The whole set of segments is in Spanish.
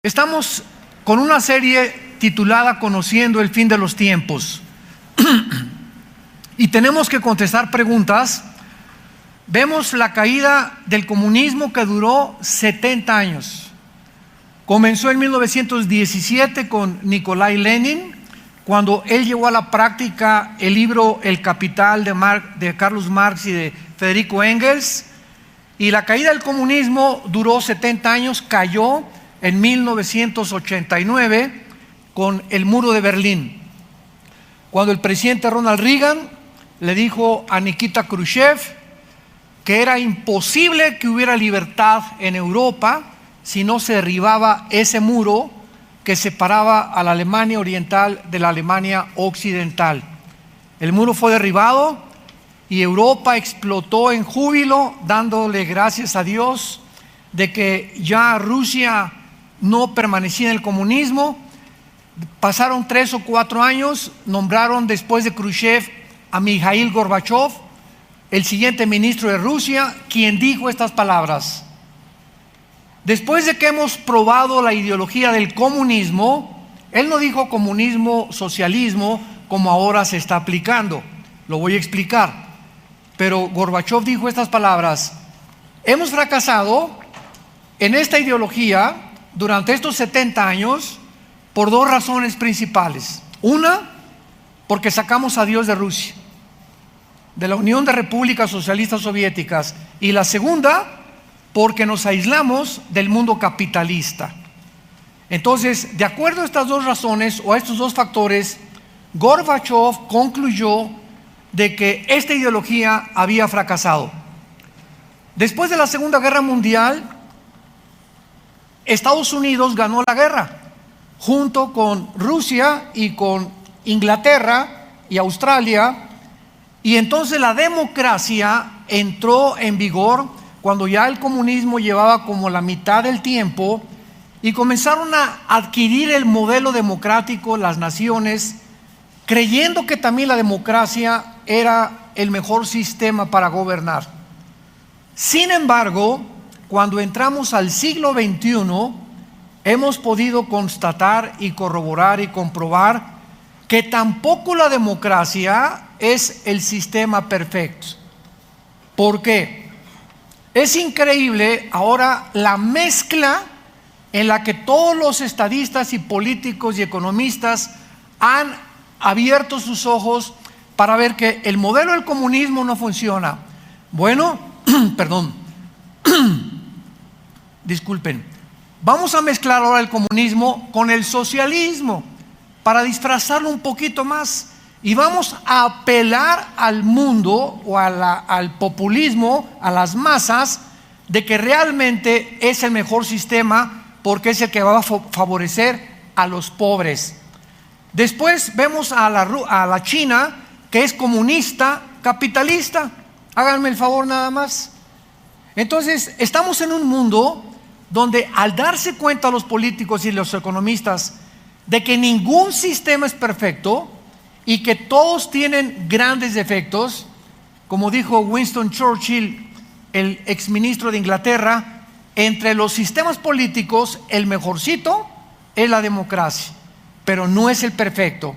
Estamos con una serie titulada Conociendo el fin de los tiempos y tenemos que contestar preguntas. Vemos la caída del comunismo que duró 70 años. Comenzó en 1917 con Nikolai Lenin, cuando él llevó a la práctica el libro El Capital de Carlos Marx y de Federico Engels, y la caída del comunismo duró 70 años, cayó en 1989 con el muro de Berlín, cuando el presidente Ronald Reagan le dijo a Nikita Khrushchev que era imposible que hubiera libertad en Europa si no se derribaba ese muro que separaba a la Alemania oriental de la Alemania occidental. El muro fue derribado y Europa explotó en júbilo, dándole gracias a Dios de que ya Rusia no permanecía en el comunismo. Pasaron 3 o 4 años, nombraron después de Khrushchev a Mikhail Gorbachev, el siguiente ministro de Rusia, quien dijo estas palabras: después de que hemos probado la ideología del comunismo, él no dijo comunismo, socialismo, como ahora se está aplicando, lo voy a explicar, pero Gorbachev dijo estas palabras: hemos fracasado en esta ideología durante estos 70 años por 2 razones principales. Una, porque sacamos a Dios de Rusia, de la Unión de Repúblicas Socialistas Soviéticas, y la segunda, porque nos aislamos del mundo capitalista. Entonces, de acuerdo a estas 2 razones o a estos 2 factores, Gorbachev concluyó de que esta ideología había fracasado. Después de la Segunda Guerra Mundial, Estados Unidos ganó la guerra junto con Rusia y con Inglaterra y Australia, y entonces la democracia entró en vigor cuando ya el comunismo llevaba como la mitad del tiempo, y comenzaron a adquirir el modelo democrático las naciones, creyendo que también la democracia era el mejor sistema para gobernar. Sin embargo, cuando entramos al siglo XXI, hemos podido constatar y corroborar y comprobar que tampoco la democracia es el sistema perfecto. ¿Por qué? Es increíble ahora la mezcla en la que todos los estadistas y políticos y economistas han abierto sus ojos para ver que el modelo del comunismo no funciona. Bueno, disculpen, vamos a mezclar ahora el comunismo con el socialismo para disfrazarlo un poquito más, y vamos a apelar al mundo o al populismo, a las masas, de que realmente es el mejor sistema porque es el que va a favorecer a los pobres. Después vemos a la China, que es comunista, capitalista. Háganme el favor nada más. Entonces, estamos en un mundo donde, al darse cuenta los políticos y los economistas de que ningún sistema es perfecto y que todos tienen grandes defectos, como dijo Winston Churchill, el exministro de Inglaterra, entre los sistemas políticos el mejorcito es la democracia, pero no es el perfecto.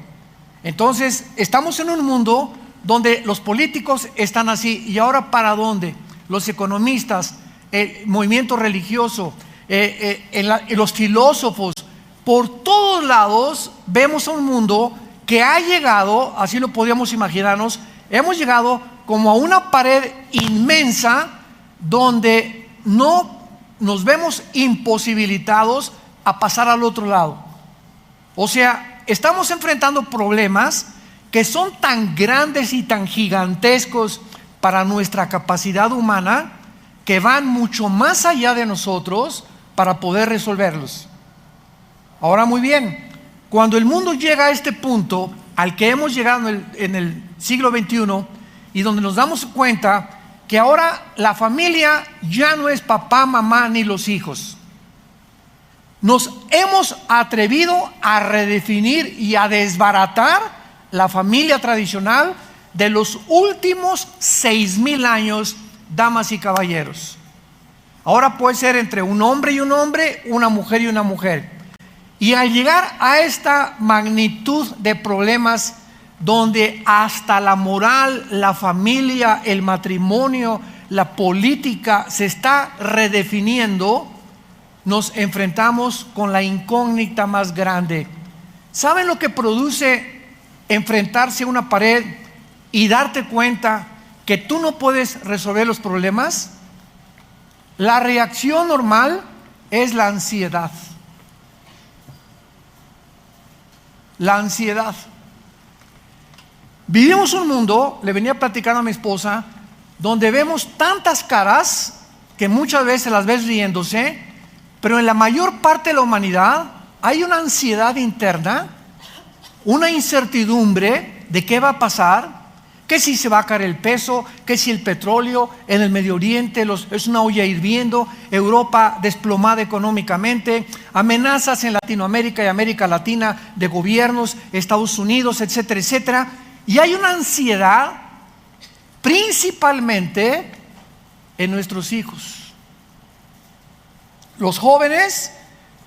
Entonces, estamos en un mundo donde los políticos están así. ¿Y ahora para dónde? Los economistas, el movimiento religioso, los filósofos, por todos lados vemos a un mundo que ha llegado, así lo podíamos imaginarnos, hemos llegado como a una pared inmensa donde no nos vemos imposibilitados a pasar al otro lado. O sea, estamos enfrentando problemas que son tan grandes y tan gigantescos para nuestra capacidad humana, que van mucho más allá de nosotros para poder resolverlos. Ahora, muy bien, cuando el mundo llega a este punto al que hemos llegado en el siglo XXI, y donde nos damos cuenta que ahora la familia ya no es papá, mamá ni los hijos, nos hemos atrevido a redefinir y a desbaratar la familia tradicional de los últimos 6,000 años, damas y caballeros. Ahora puede ser entre un hombre y un hombre, una mujer y una mujer. Y al llegar a esta magnitud de problemas, donde hasta la moral, la familia, el matrimonio, la política se está redefiniendo, nos enfrentamos con la incógnita más grande. ¿Saben lo que produce enfrentarse a una pared y darte cuenta que tú no puedes resolver los problemas? La reacción normal es la ansiedad. La ansiedad. Vivimos un mundo, le venía platicando a mi esposa, donde vemos tantas caras que muchas veces las ves riéndose, pero en la mayor parte de la humanidad hay una ansiedad interna, una incertidumbre de qué va a pasar, que si se va a caer el peso, que si el petróleo en el Medio Oriente es una olla hirviendo, Europa desplomada económicamente, amenazas en Latinoamérica y América Latina de gobiernos, Estados Unidos, etcétera, etcétera. Y hay una ansiedad principalmente en nuestros hijos. Los jóvenes,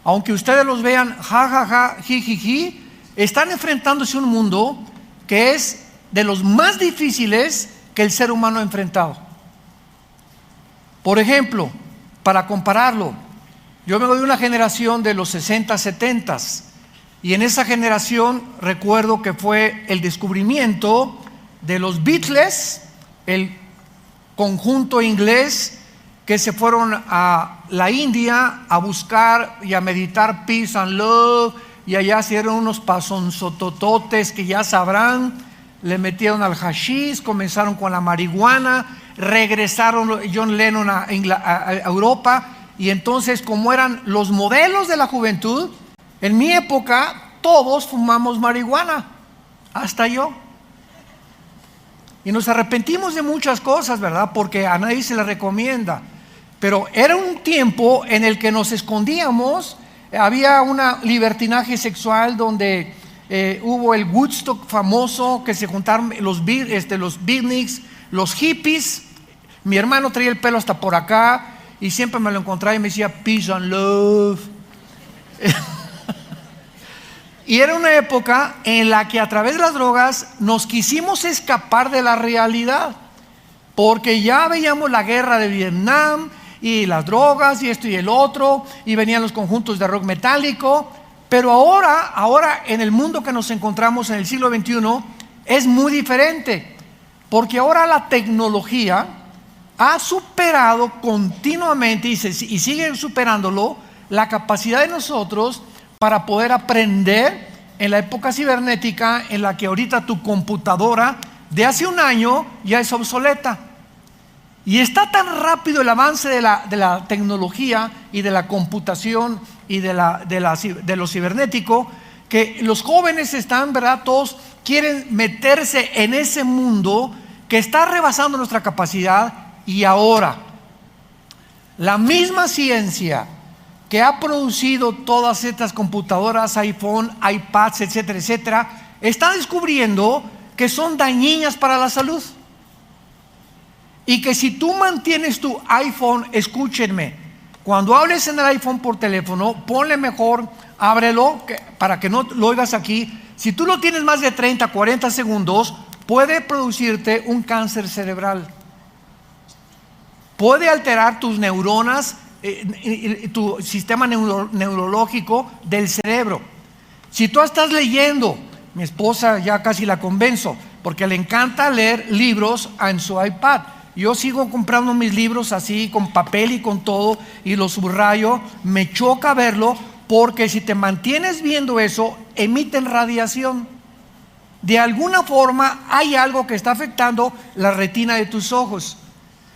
aunque ustedes los vean ja, ja, ja, ji, ji, ji, están enfrentándose a un mundo que es de los más difíciles que el ser humano ha enfrentado. Por ejemplo, para compararlo, yo vengo de una generación de los 60, 70, y en esa generación recuerdo que fue el descubrimiento de los Beatles, el conjunto inglés que se fueron a la India a buscar y a meditar peace and love, y allá hicieron unos pasonzotototes que ya sabrán. Le metieron al hashish, comenzaron con la marihuana, regresaron John Lennon a Europa, y entonces, como eran los modelos de la juventud, en mi época todos fumamos marihuana, hasta yo. Y nos arrepentimos de muchas cosas, ¿verdad? Porque a nadie se le recomienda. Pero era un tiempo en el que nos escondíamos, había un libertinaje sexual donde hubo el Woodstock famoso, que se juntaron los beatniks, los hippies. Mi hermano traía el pelo hasta por acá y siempre me lo encontraba y me decía peace and love. Y era una época en la que a través de las drogas nos quisimos escapar de la realidad, porque ya veíamos la guerra de Vietnam y las drogas y esto y el otro, y venían los conjuntos de rock metálico. Pero ahora en el mundo que nos encontramos en el siglo XXI es muy diferente, porque ahora la tecnología ha superado continuamente y sigue superándolo la capacidad de nosotros para poder aprender en la época cibernética, en la que ahorita tu computadora de hace un año ya es obsoleta. Y está tan rápido el avance de la tecnología y de la computación y de lo cibernético, que los jóvenes están, ¿verdad? Todos quieren meterse en ese mundo que está rebasando nuestra capacidad. Y ahora, la misma ciencia que ha producido todas estas computadoras, iPhone, iPads, etcétera, etcétera, está descubriendo que son dañinas para la salud. Y que si tú mantienes tu iPhone, escúchenme, cuando hables en el iPhone por teléfono, ponle mejor, ábrelo para que no lo oigas aquí. Si tú lo tienes más de 30, 40 segundos, puede producirte un cáncer cerebral. Puede alterar tus neuronas, tu sistema neurológico del cerebro. Si tú estás leyendo, mi esposa ya casi la convenzo, porque le encanta leer libros en su iPad. Yo sigo comprando mis libros así, con papel y con todo, y los subrayo. Me choca verlo, porque si te mantienes viendo eso, emiten radiación. De alguna forma hay algo que está afectando la retina de tus ojos.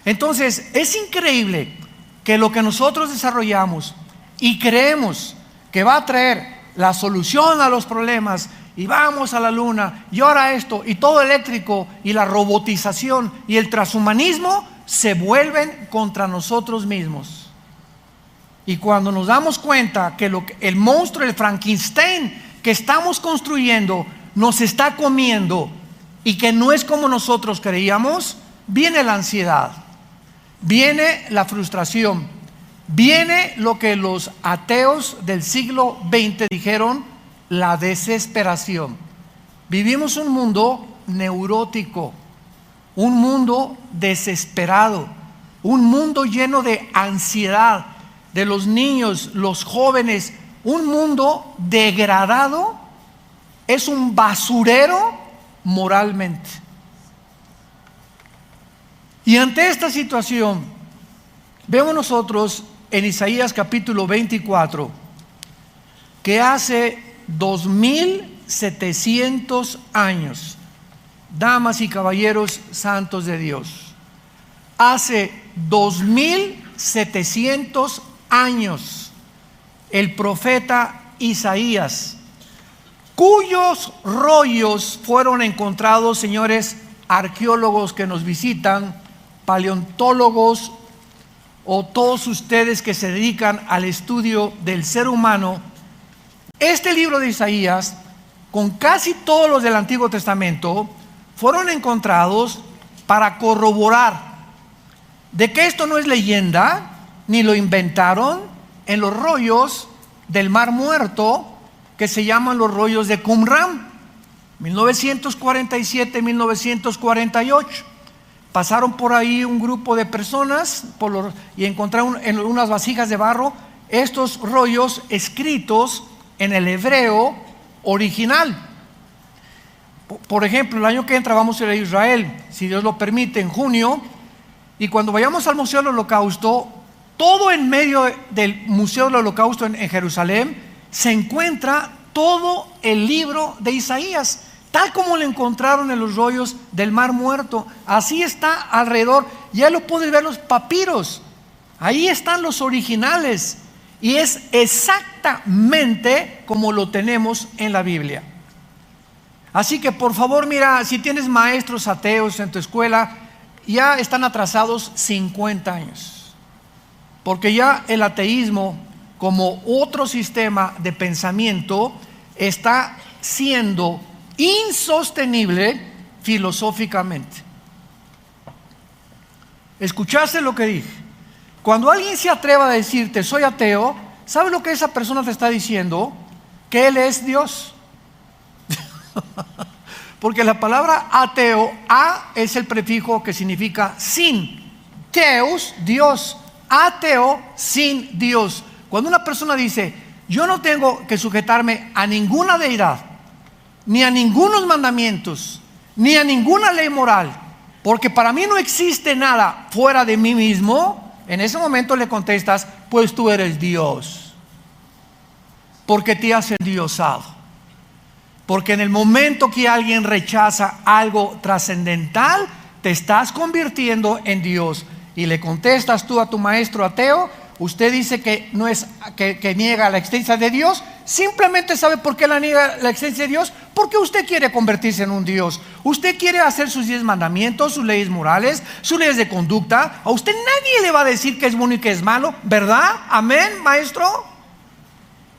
Entonces, es increíble que lo que nosotros desarrollamos y creemos que va a traer la solución a los problemas, y vamos a la luna, y ahora esto, y todo eléctrico, y la robotización, y el transhumanismo, se vuelven contra nosotros mismos. Y cuando nos damos cuenta que el monstruo, el Frankenstein que estamos construyendo, nos está comiendo, y que no es como nosotros creíamos, viene la ansiedad, viene la frustración. viene lo que los ateos del siglo XX dijeron: la desesperación. Vivimos un mundo neurótico, un mundo desesperado, un mundo lleno de ansiedad de los niños, los jóvenes, un mundo degradado. Es un basurero moralmente. Y ante esta situación, vemos nosotros en Isaías capítulo 24, que hace 2700 años, damas y caballeros santos de Dios, hace 2700 años, el profeta Isaías, cuyos rollos fueron encontrados, señores arqueólogos que nos visitan, paleontólogos o todos ustedes que se dedican al estudio del ser humano, este libro de Isaías, con casi todos los del Antiguo Testamento, fueron encontrados para corroborar de que esto no es leyenda, ni lo inventaron, en los rollos del Mar Muerto, que se llaman los rollos de Qumran, 1947-1948. Pasaron por ahí un grupo de personas y encontraron en unas vasijas de barro estos rollos escritos en el hebreo original. Por ejemplo, el año que entra vamos a ir a Israel, si Dios lo permite, en junio, y cuando vayamos al Museo del Holocausto, todo en medio del Museo del Holocausto en Jerusalén se encuentra todo el libro de Isaías, tal como lo encontraron en los rollos del Mar Muerto. Así está alrededor. Ya lo puedes ver, los papiros, ahí están los originales, y es exactamente como lo tenemos en la Biblia. Así que por favor, mira, si tienes maestros ateos en tu escuela, ya están atrasados 50 años, porque ya el ateísmo, como otro sistema de pensamiento, está siendo insostenible filosóficamente. ¿Escuchaste lo que dije? Cuando alguien se atreva a decirte soy ateo, ¿sabe lo que esa persona te está diciendo? Que él es Dios. Porque la palabra ateo, a es el prefijo que significa sin, teos, Dios, ateo, sin Dios. Cuando una persona dice yo no tengo que sujetarme a ninguna deidad, ni a ningunos mandamientos, ni a ninguna ley moral, porque para mí no existe nada fuera de mí mismo, en ese momento le contestas: pues tú eres Dios, porque te has endiosado. Porque en el momento que alguien rechaza algo trascendental, te estás convirtiendo en Dios. Y le contestas tú a tu maestro ateo: usted dice que no es que niega la existencia de Dios. Simplemente ¿sabe por qué la niega la existencia de Dios? Porque usted quiere convertirse en un Dios. Usted quiere hacer sus 10 mandamientos, sus leyes morales, sus leyes de conducta. A usted nadie le va a decir que es bueno y que es malo, ¿verdad? Amén, maestro.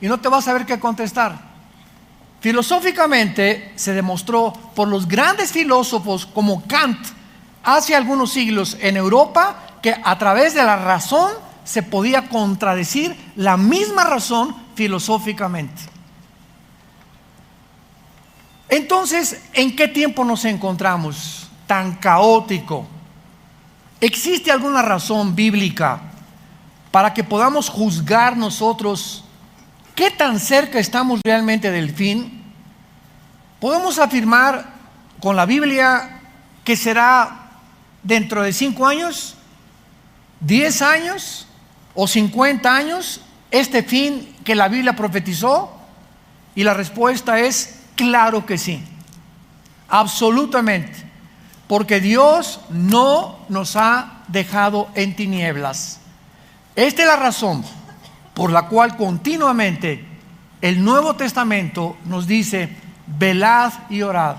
Y no te vas a saber qué contestar. Filosóficamente se demostró por los grandes filósofos como Kant hace algunos siglos en Europa, que a través de la razón se podía contradecir la misma razón filosóficamente. Entonces, ¿en qué tiempo nos encontramos tan caótico? ¿Existe alguna razón bíblica para que podamos juzgar nosotros qué tan cerca estamos realmente del fin? ¿Podemos afirmar con la Biblia que será dentro de 5 años, 10 años o 50 años este fin que la Biblia profetizó? Y la respuesta es claro que sí, absolutamente, porque Dios no nos ha dejado en tinieblas. Esta es la razón por la cual continuamente el Nuevo Testamento nos dice: velad y orad,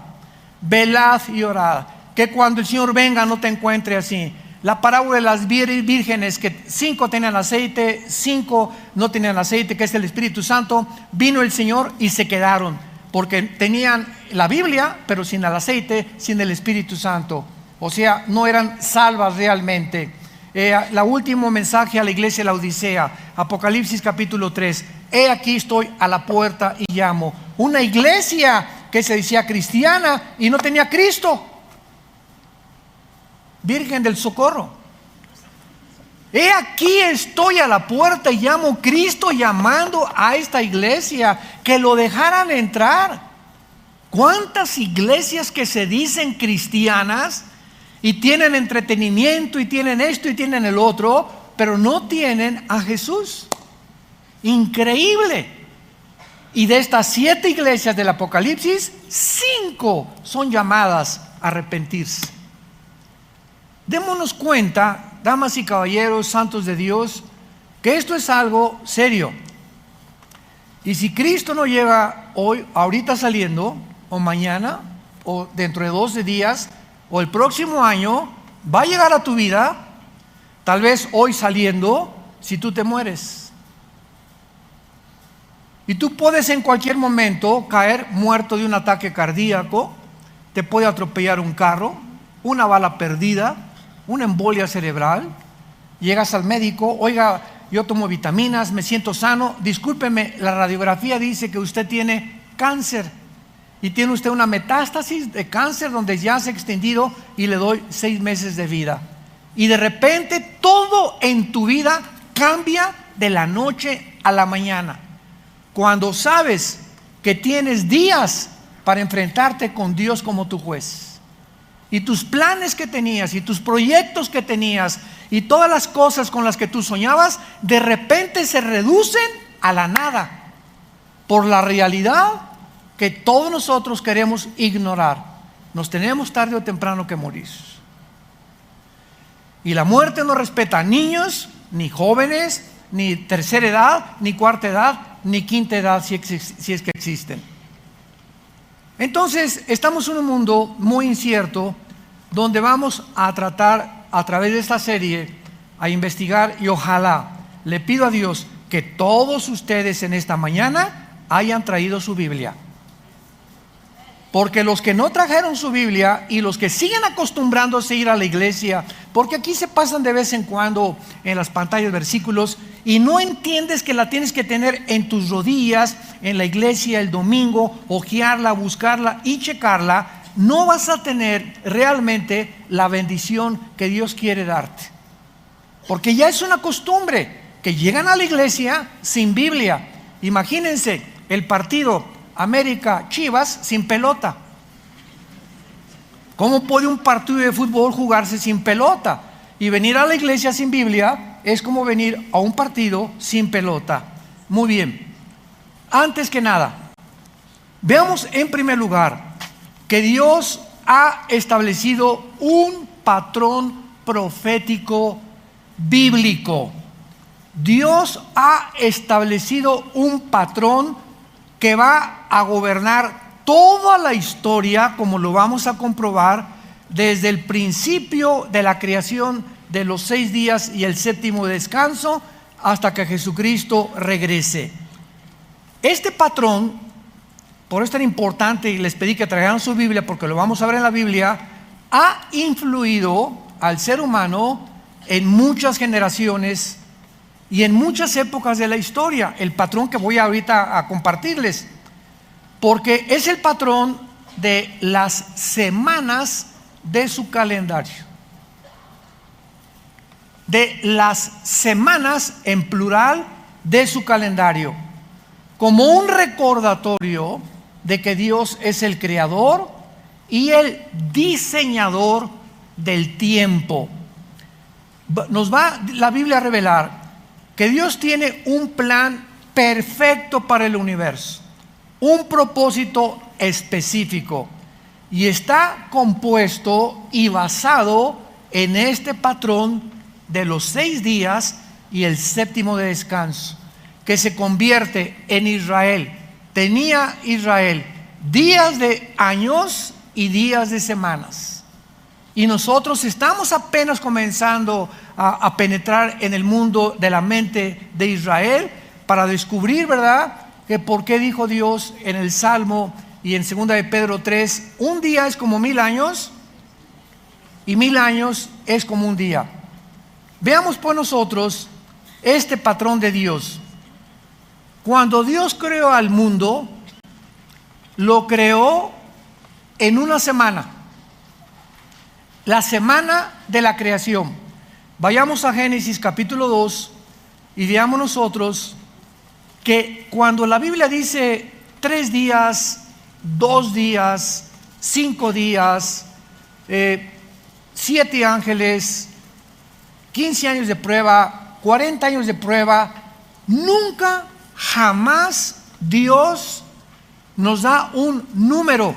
que cuando el Señor venga no te encuentre así. La parábola de las vírgenes, que 5 tenían aceite, 5 no tenían aceite, que es el Espíritu Santo. Vino el Señor y se quedaron, porque tenían la Biblia, pero sin el aceite, sin el Espíritu Santo. O sea, no eran salvas realmente. La último mensaje a la iglesia de la Odisea, Apocalipsis capítulo 3. He aquí estoy a la puerta y llamo. Una iglesia que se decía cristiana y no tenía Cristo. Virgen del Socorro. He aquí estoy a la puerta y llamo. Cristo llamando a esta iglesia que lo dejaran entrar. ¿Cuántas iglesias que se dicen cristianas y tienen entretenimiento y tienen esto y tienen el otro, pero no tienen a Jesús? Increíble. Y de estas 7 iglesias del Apocalipsis, 5 son llamadas a arrepentirse. Démonos cuenta, damas y caballeros, santos de Dios, que esto es algo serio. Y si Cristo no llega hoy, ahorita saliendo, o mañana, o dentro de 12 días, o el próximo año, va a llegar a tu vida, tal vez hoy saliendo, si tú te mueres. Y tú puedes en cualquier momento caer muerto de un ataque cardíaco, te puede atropellar un carro, una bala perdida, una embolia cerebral. Llegas al médico, oiga, yo tomo vitaminas, me siento sano, discúlpeme, la radiografía dice que usted tiene cáncer y tiene usted una metástasis de cáncer donde ya se ha extendido y le doy 6 meses de vida. Y de repente todo en tu vida cambia de la noche a la mañana. Cuando sabes que tienes días para enfrentarte con Dios como tu juez. Y tus planes que tenías y tus proyectos que tenías y todas las cosas con las que tú soñabas, de repente se reducen a la nada por la realidad que todos nosotros queremos ignorar. Nos tenemos tarde o temprano que morir. Y la muerte no respeta a niños, ni jóvenes, ni tercera edad, ni cuarta edad, ni quinta edad, si es que existen. Entonces, estamos en un mundo muy incierto donde vamos a tratar a través de esta serie a investigar, y ojalá le pido a Dios que todos ustedes en esta mañana hayan traído su Biblia. Porque los que no trajeron su Biblia y los que siguen acostumbrándose a ir a la iglesia, porque aquí se pasan de vez en cuando en las pantallas versículos y no entiendes que la tienes que tener en tus rodillas, en la iglesia el domingo, hojearla, buscarla y checarla, no vas a tener realmente la bendición que Dios quiere darte. Porque ya es una costumbre que llegan a la iglesia sin Biblia. Imagínense el partido América Chivas sin pelota. ¿Cómo puede un partido de fútbol jugarse sin pelota? Y venir a la iglesia sin Biblia es como venir a un partido sin pelota. Muy bien. Antes que nada, veamos en primer lugar que Dios ha establecido un patrón profético bíblico. Dios ha establecido un patrón que va a gobernar toda la historia, como lo vamos a comprobar, desde el principio de la creación de los 6 días y el 7º descanso, hasta que Jesucristo regrese. Este patrón, por eso es tan importante, y les pedí que traigan su Biblia, porque lo vamos a ver en la Biblia, ha influido al ser humano en muchas generaciones y en muchas épocas de la historia. El patrón que voy ahorita a compartirles, porque es el patrón de las semanas de su calendario. De las semanas en plural de su calendario, como un recordatorio de que Dios es el creador y el diseñador del tiempo. Nos va la Biblia a revelar que Dios tiene un plan perfecto para el universo, un propósito específico, y está compuesto y basado en este patrón de los 6 días y el 7º de descanso, que se convierte en Israel. Tenía Israel días de años y días de semanas, y nosotros estamos apenas comenzando a penetrar en el mundo de la mente de Israel para descubrir, ¿verdad?, que por qué dijo Dios en el Salmo y en 2 de Pedro 3, un día es como 1000 años y 1000 años es como un día. Veamos pues nosotros este patrón de Dios. Cuando Dios creó al mundo, lo creó en una semana, la semana de la creación. Vayamos a Génesis capítulo 2 y veamos nosotros que cuando la Biblia dice 3 días, 2 días, 5 días, 7 ángeles, 15 años de prueba, 40 años de prueba, nunca, jamás Dios nos da un número,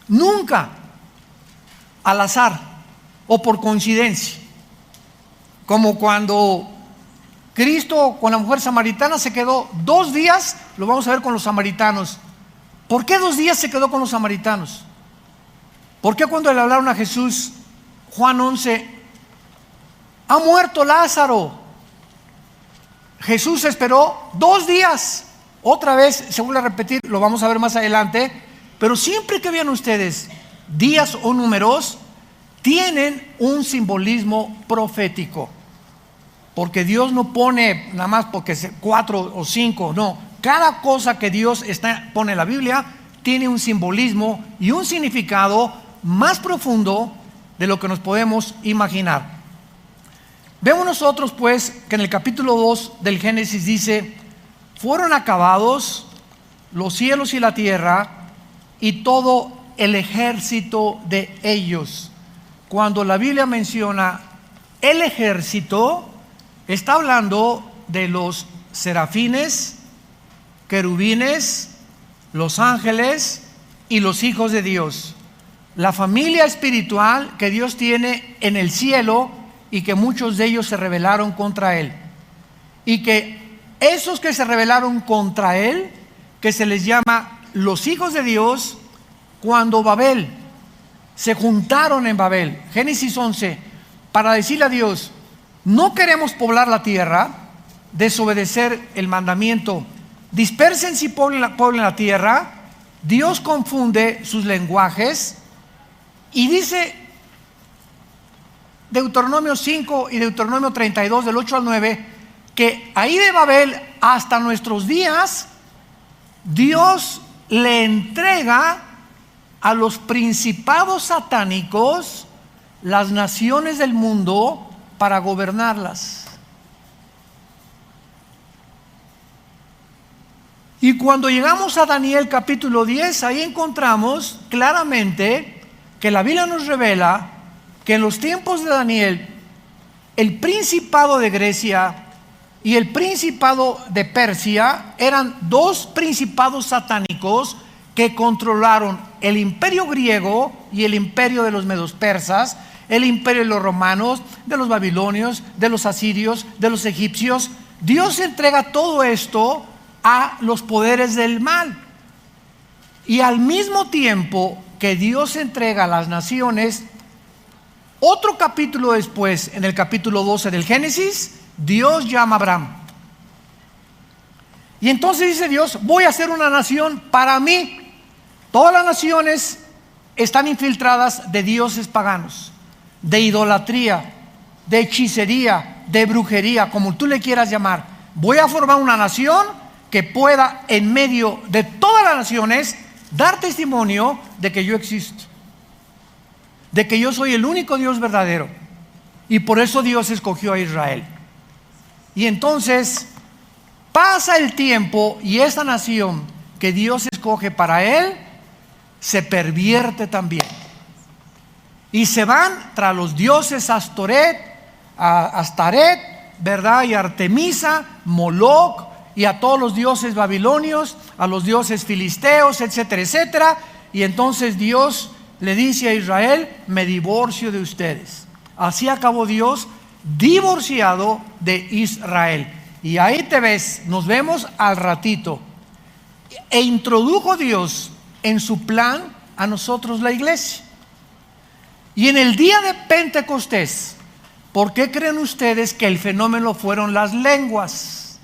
nunca, al azar o por coincidencia, como cuando Cristo con la mujer samaritana se quedó 2 días, lo vamos a ver con los samaritanos. ¿Por qué 2 días se quedó con los samaritanos? ¿Por qué cuando le hablaron a Jesús, Juan 11, ha muerto Lázaro? Jesús esperó 2 días. Otra vez se vuelve a repetir, lo vamos a ver más adelante. Pero siempre que vean ustedes días o números, tienen un simbolismo profético. Porque Dios no pone nada más porque 4 o 5, no. Cada cosa que Dios pone en la Biblia tiene un simbolismo y un significado más profundo de lo que nos podemos imaginar. Vemos nosotros pues que en el capítulo 2 del Génesis dice: fueron acabados los cielos y la tierra y todo el ejército de ellos. Cuando la Biblia menciona el ejército, está hablando de los serafines, querubines, los ángeles y los hijos de Dios. La familia espiritual que Dios tiene en el cielo y que muchos de ellos se rebelaron contra Él. Y que esos que se rebelaron contra Él, que se les llama los hijos de Dios, cuando Babel se juntaron en Babel, Génesis 11, para decirle a Dios: no queremos poblar la tierra, desobedecer el mandamiento, dispersen y poblen la tierra. Dios confunde sus lenguajes y dice Deuteronomio 5 y Deuteronomio 32 del 8 al 9 que ahí de Babel hasta nuestros días Dios le entrega a los principados satánicos las naciones del mundo para gobernarlas. Y cuando llegamos a Daniel capítulo 10, ahí encontramos claramente que la Biblia nos revela que en los tiempos de Daniel, el principado de Grecia y el principado de Persia eran 2 principados satánicos que controlaron el imperio griego y el imperio de los medos persas, el imperio de los romanos, de los babilonios, de los asirios, de los egipcios. Dios entrega todo esto a los poderes del mal. Y al mismo tiempo que Dios entrega a las naciones, otro capítulo después, en el capítulo 12 del Génesis, Dios llama a Abraham. Y entonces dice Dios: voy a hacer una nación para mí. Todas las naciones están infiltradas de dioses paganos, de idolatría, de hechicería, de brujería, como tú le quieras llamar. Voy a formar una nación que pueda en medio de todas las naciones dar testimonio de que yo existo, de que yo soy el único Dios verdadero. Y por eso Dios escogió a Israel. Y entonces pasa el tiempo y esa nación que Dios escoge para Él se pervierte también. Y se van tras los dioses Astaret, ¿verdad? Y Artemisa, Moloch, y a todos los dioses babilonios, a los dioses filisteos, etcétera, etcétera. Y entonces Dios le dice a Israel: me divorcio de ustedes. Así acabó Dios divorciado de Israel. Y ahí te ves, nos vemos al ratito. E introdujo Dios en su plan a nosotros, la iglesia. Y en el día de Pentecostés, ¿por qué creen ustedes que el fenómeno fueron las lenguas?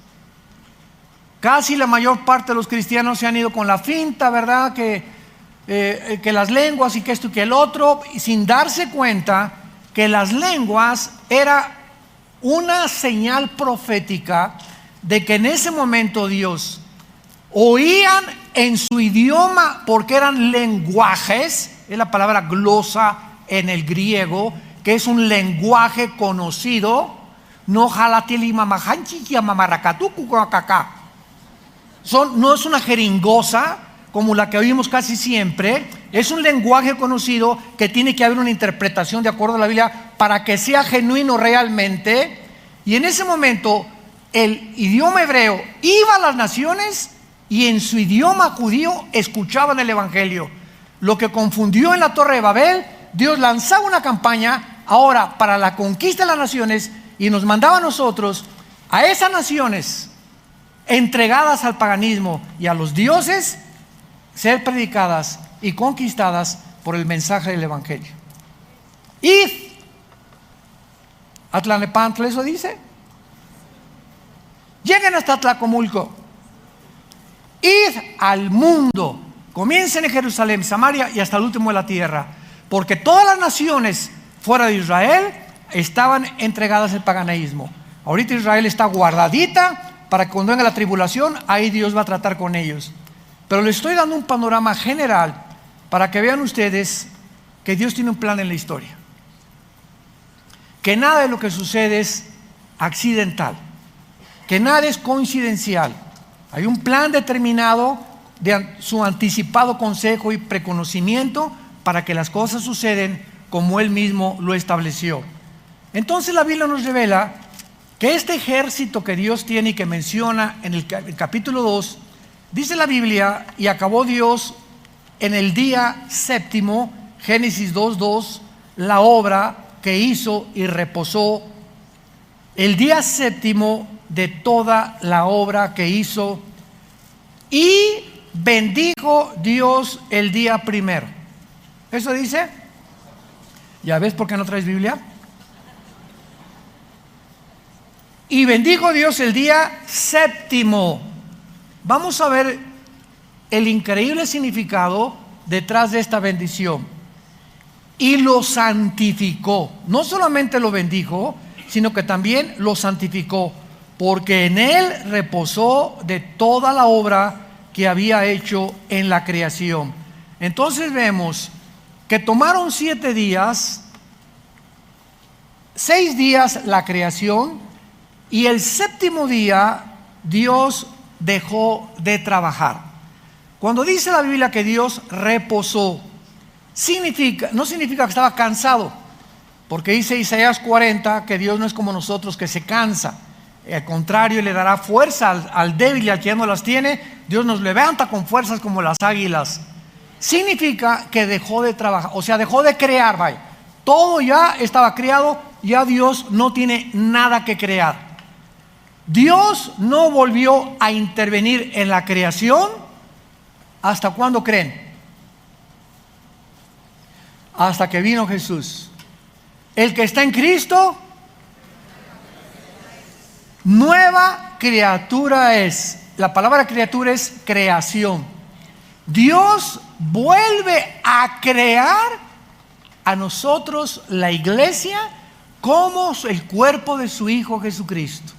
Casi la mayor parte de los cristianos se han ido con la finta, ¿verdad? Que las lenguas y que esto y que el otro, sin darse cuenta que las lenguas era una señal profética de que en ese momento Dios oían en su idioma, porque eran lenguajes, es la palabra glosa en el griego, que es un lenguaje conocido. No no es una jeringosa como la que oímos casi siempre. Es un lenguaje conocido que tiene que haber una interpretación de acuerdo a la Biblia para que sea genuino realmente. Y en ese momento el idioma hebreo iba a las naciones y en su idioma judío escuchaban el evangelio. Lo que confundió en la Torre de Babel, Dios lanzaba una campaña ahora para la conquista de las naciones y nos mandaba a nosotros, a esas naciones entregadas al paganismo y a los dioses, ser predicadas y conquistadas por el mensaje del evangelio. Id, Atlanepantla, eso dice. Lleguen hasta Tlacomulco. Id al mundo. Comiencen en Jerusalén, Samaria y hasta el último de la tierra. Porque todas las naciones fuera de Israel estaban entregadas al paganismo. Ahorita Israel está guardadita para que cuando venga la tribulación, ahí Dios va a tratar con ellos. Pero les estoy dando un panorama general para que vean ustedes que Dios tiene un plan en la historia. Que nada de lo que sucede es accidental. Que nada es coincidencial. Hay un plan determinado de su anticipado consejo y preconocimiento para que las cosas suceden como Él mismo lo estableció. Entonces la Biblia nos revela que este ejército que Dios tiene y que menciona en el capítulo 2, dice la Biblia, y acabó Dios en el día séptimo, Génesis 2:2, la obra que hizo y reposó el día séptimo de toda la obra que hizo, y bendijo Dios el día primero. ¿Eso dice? ¿Ya ves por qué no traes Biblia? Y bendijo Dios el día séptimo. Vamos a ver el increíble significado detrás de esta bendición. Y lo santificó. No solamente lo bendijo, sino que también lo santificó, porque en él reposó de toda la obra que había hecho en la creación. Entonces vemos que tomaron 7 días, 6 días la creación, y el séptimo día Dios dejó de trabajar. Cuando dice la Biblia que Dios reposó, no significa que estaba cansado, porque dice Isaías 40 que Dios no es como nosotros, que se cansa. Al contrario, le dará fuerza al débil y al que ya no las tiene. Dios nos levanta con fuerzas como las águilas. Significa que dejó de trabajar, o sea, dejó de crear. Vaya. Todo ya estaba creado, ya Dios no tiene nada que crear. Dios no volvió a intervenir en la creación. ¿Hasta cuándo creen? Hasta que vino Jesús. El que está en Cristo, nueva criatura es. La palabra criatura es creación. Dios vuelve a crear a nosotros, la iglesia, como el cuerpo de su Hijo Jesucristo.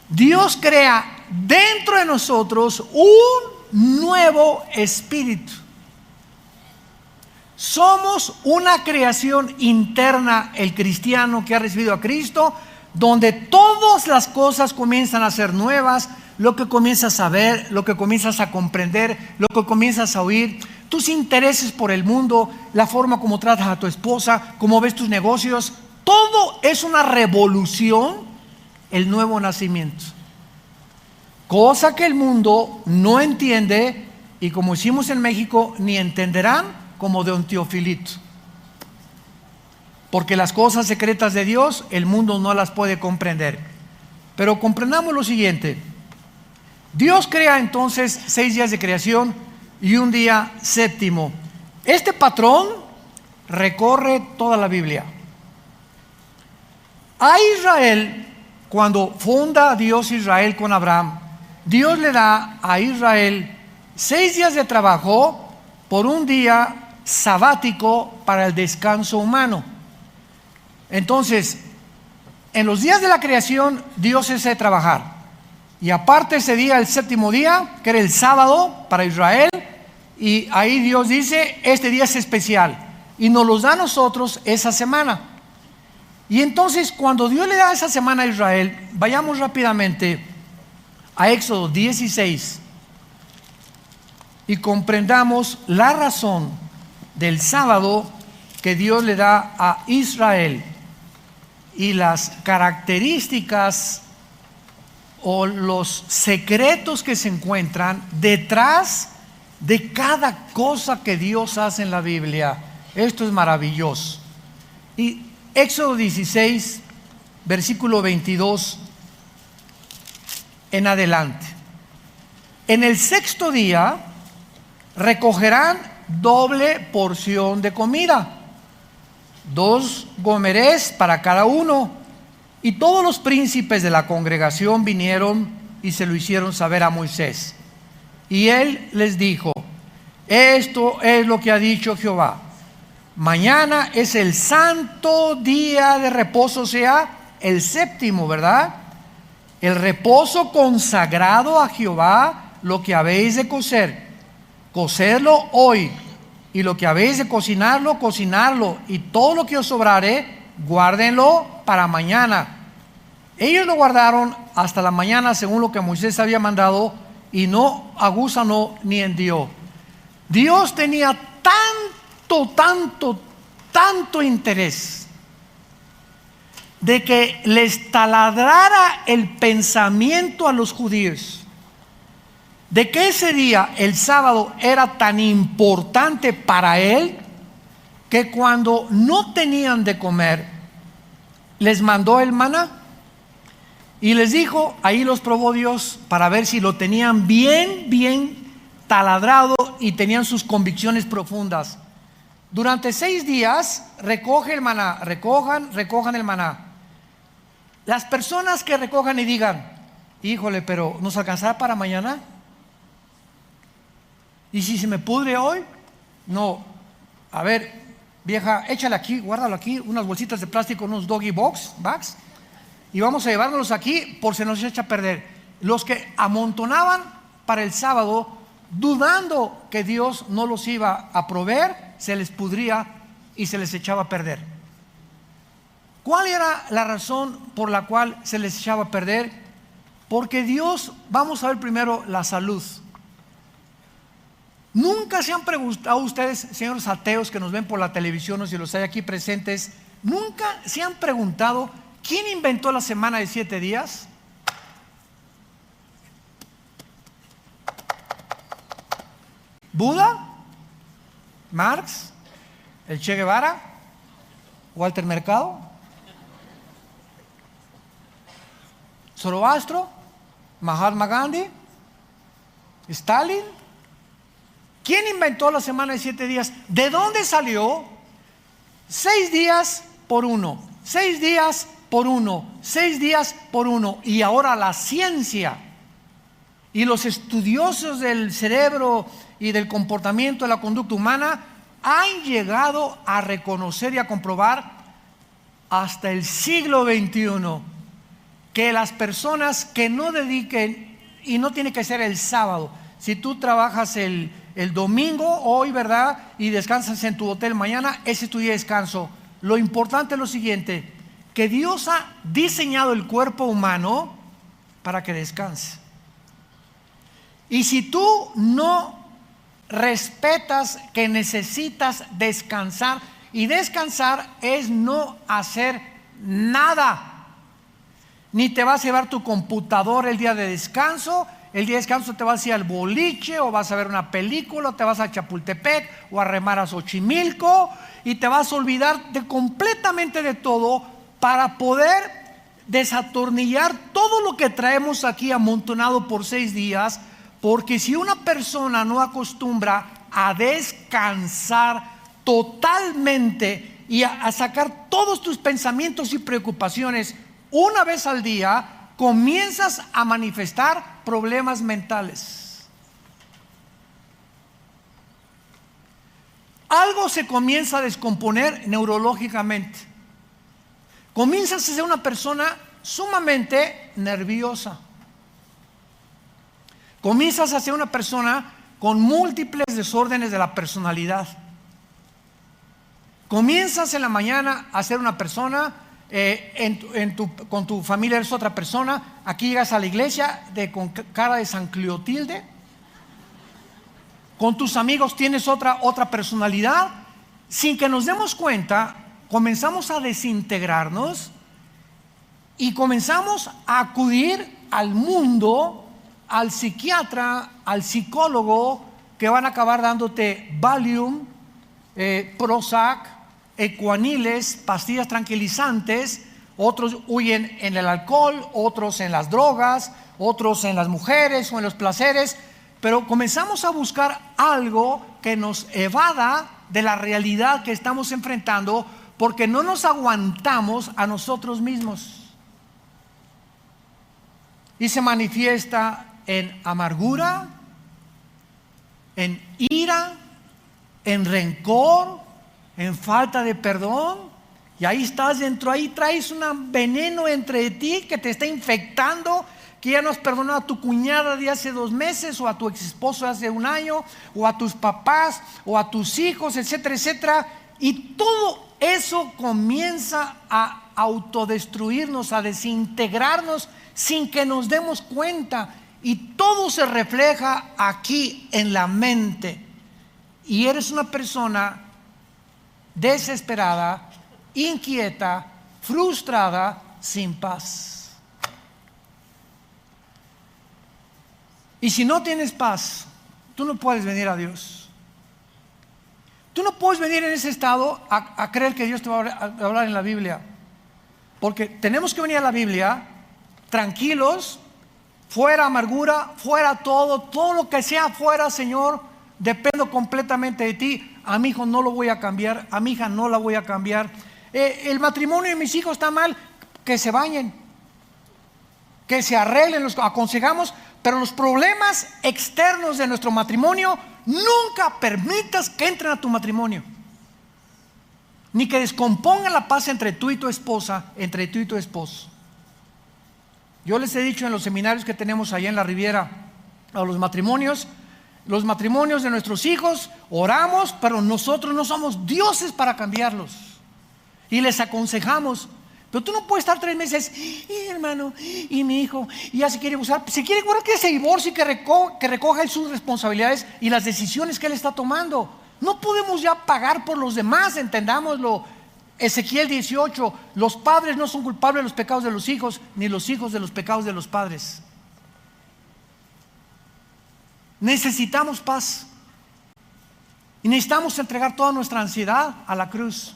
Dios crea dentro de nosotros un nuevo espíritu. Somos una creación interna, el cristiano que ha recibido a Cristo, donde todas las cosas comienzan a ser nuevas. Lo que comienzas a ver, lo que comienzas a comprender, lo que comienzas a oír, tus intereses por el mundo, la forma como tratas a tu esposa, cómo ves tus negocios, todo es una revolución, el nuevo nacimiento. Cosa que el mundo no entiende, y como hicimos en México, ni entenderán, como de un Teofilito. Porque las cosas secretas de Dios, el mundo no las puede comprender. Pero comprendamos lo siguiente. Dios crea entonces 6 días de creación y un día séptimo. Este patrón recorre toda la Biblia. A Israel, cuando funda Dios Israel con Abraham, Dios le da a Israel 6 días de trabajo por un día sabático para el descanso humano. Entonces, en los días de la creación Dios hace trabajar. Y aparte ese día, el séptimo día, que era el sábado para Israel, y ahí Dios dice, este día es especial. Y nos los da a nosotros esa semana. Y entonces cuando Dios le da esa semana a Israel, vayamos rápidamente a Éxodo 16 y comprendamos la razón del sábado que Dios le da a Israel y las características o los secretos que se encuentran detrás de cada cosa que Dios hace en la Biblia. Esto es maravilloso. Y Éxodo 16, versículo 22 en adelante. En el sexto día recogerán doble porción de comida, 2 gomerés para cada uno. Y todos los príncipes de la congregación vinieron y se lo hicieron saber a Moisés. Y él les dijo: esto es lo que ha dicho Jehová. Mañana es el santo día de reposo, o sea, el séptimo, ¿verdad? El reposo consagrado a Jehová, lo que habéis de cocer, cocedlo hoy. Y lo que habéis de cocinarlo, cocinarlo. Y todo lo que os sobrare, guárdenlo para mañana. Ellos lo guardaron hasta la mañana según lo que Moisés había mandado, y no aguzanó ni hendió. Dios tenía tanto interés de que les taladrara el pensamiento a los judíos, de que ese día, el sábado, era tan importante para él, que cuando no tenían de comer, les mandó el maná y les dijo, ahí los probó Dios para ver si lo tenían bien taladrado y tenían sus convicciones profundas. Durante 6 días recoge el maná, recojan el maná. Las personas que recojan y digan, híjole, pero ¿nos alcanzará para mañana? ¿Y si se me pudre hoy? No, a ver, vieja, échale aquí, guárdalo aquí, unas bolsitas de plástico, unos doggy bags, y vamos a llevárnoslos aquí por si nos echa a perder. Los que amontonaban para el sábado, dudando que Dios no los iba a proveer, se les pudría y se les echaba a perder. ¿Cuál era la razón por la cual se les echaba a perder? Porque Dios, vamos a ver primero la salud. Nunca se han preguntado ustedes, señores ateos que nos ven por la televisión o si los hay aquí presentes, nunca se han preguntado quién inventó la semana de 7 días. ¿Buda? ¿Marx? ¿El Che Guevara? ¿Walter Mercado? ¿Zoroastro? ¿Mahatma Gandhi? ¿Stalin? ¿Quién inventó la semana de 7 días? ¿De dónde salió? 6 días por uno, 6 días por uno, 6 días por uno. Y ahora la ciencia y los estudiosos del cerebro y del comportamiento de la conducta humana han llegado a reconocer y a comprobar hasta el siglo XXI que las personas que no dediquen, y no tiene que ser el sábado, si tú trabajas el domingo, hoy, ¿verdad? Y descansas en tu hotel mañana, ese es tu día de descanso. Lo importante es lo siguiente, que Dios ha diseñado el cuerpo humano para que descanse. Y si tú no respetas que necesitas descansar, y descansar es no hacer nada, ni te vas a llevar tu computadora el día de descanso. El día de descanso te vas a ir al boliche, o vas a ver una película, o te vas a Chapultepec, o a remar a Xochimilco, y te vas a olvidar completamente de todo para poder desatornillar todo lo que traemos aquí amontonado por 6 días. Porque si una persona no acostumbra a descansar totalmente y a sacar todos tus pensamientos y preocupaciones una vez al día, comienzas a manifestar problemas mentales. Algo se comienza a descomponer neurológicamente. comienzas a ser una persona sumamente nerviosa. Comienzas a ser una persona con múltiples desórdenes de la personalidad. Comienzas en la mañana a ser una persona, con tu familia eres otra persona. Aquí llegas a la iglesia con cara de San Cleotilde. Con tus amigos tienes otra personalidad. Sin que nos demos cuenta, comenzamos a desintegrarnos y comenzamos a acudir al mundo, al psiquiatra, al psicólogo, que van a acabar dándote Valium, Prozac, Ecuaniles, pastillas tranquilizantes. Otros huyen en el alcohol, otros en las drogas, otros en las mujeres o en los placeres. Pero comenzamos a buscar algo que nos evada de la realidad que estamos enfrentando, porque no nos aguantamos a nosotros mismos. Y se manifiesta en amargura, en ira, en rencor, en falta de perdón. Y ahí estás dentro, ahí traes un veneno entre ti que te está infectando, que ya no has perdonado a tu cuñada de hace 2 meses, o a tu ex esposo de hace 1 año, o a tus papás, o a tus hijos, etcétera, etcétera. Y todo eso comienza a autodestruirnos, a desintegrarnos sin que nos demos cuenta. Y todo se refleja aquí en la mente. Y eres una persona desesperada, inquieta, frustrada, sin paz. Y si no tienes paz, tú no puedes venir a Dios. Tú no puedes venir en ese estado a creer que Dios te va a hablar en la Biblia. Porque tenemos que venir a la Biblia tranquilos, fuera amargura, fuera todo lo que sea fuera, Señor, dependo completamente de ti. A mi hijo no lo voy a cambiar, a mi hija no la voy a cambiar. El matrimonio de mis hijos está mal, que se bañen, que se arreglen, los aconsejamos. Pero los problemas externos de nuestro matrimonio, nunca permitas que entren a tu matrimonio, ni que descompongan la paz entre tú y tu esposa, entre tú y tu esposo. Yo les he dicho en los seminarios que tenemos allá en la Riviera a los matrimonios de nuestros hijos, oramos, pero nosotros no somos dioses para cambiarlos. Y les aconsejamos. Pero tú no puedes estar 3 meses, hermano, y mi hijo, y ya se quiere divorciar. Que se divorcie y que recoja sus responsabilidades y las decisiones que él está tomando. No podemos ya pagar por los demás, entendámoslo. Ezequiel 18, los padres no son culpables de los pecados de los hijos, ni los hijos de los pecados de los padres. Necesitamos paz. Y necesitamos entregar toda nuestra ansiedad a la cruz.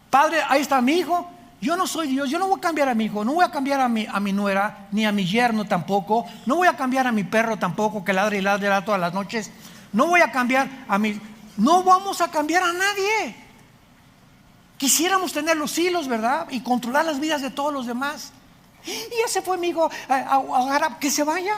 Padre, ahí está mi hijo. Yo no soy Dios, yo no voy a cambiar a mi hijo, no voy a cambiar a mi nuera, ni a mi yerno tampoco, no voy a cambiar a mi perro tampoco, que ladra y ladra todas las noches, no voy a cambiar no vamos a cambiar a nadie. Quisiéramos tener los hilos, ¿verdad? Y controlar las vidas de todos los demás. Y ya se fue mi hijo, que se vaya.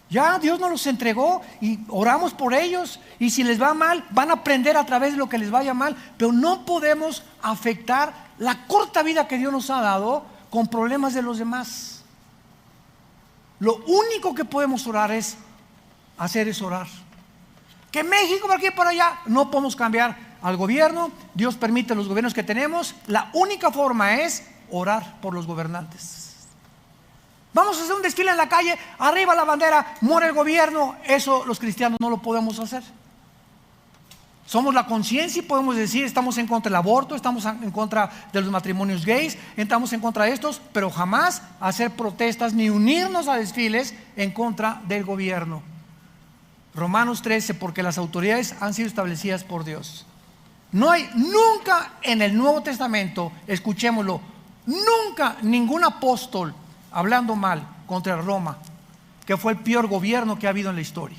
Ya Dios nos los entregó y oramos por ellos. Y si les va mal, van a aprender a través de lo que les vaya mal. Pero no podemos afectar la corta vida que Dios nos ha dado con problemas de los demás. Lo único que podemos orar es orar. Que México por aquí y por allá, no podemos cambiar al gobierno. Dios permite los gobiernos que tenemos. La única forma es orar por los gobernantes. Vamos a hacer un desfile en la calle, arriba la bandera, muere el gobierno. Eso los cristianos no lo podemos hacer. Somos la conciencia y podemos decir, estamos en contra del aborto, estamos en contra de los matrimonios gays, estamos en contra de estos, pero jamás hacer protestas ni unirnos a desfiles en contra del gobierno. Romanos 13, porque las autoridades han sido establecidas por Dios. No hay nunca en el Nuevo Testamento, escuchémoslo, nunca ningún apóstol hablando mal contra Roma, que fue el peor gobierno que ha habido en la historia,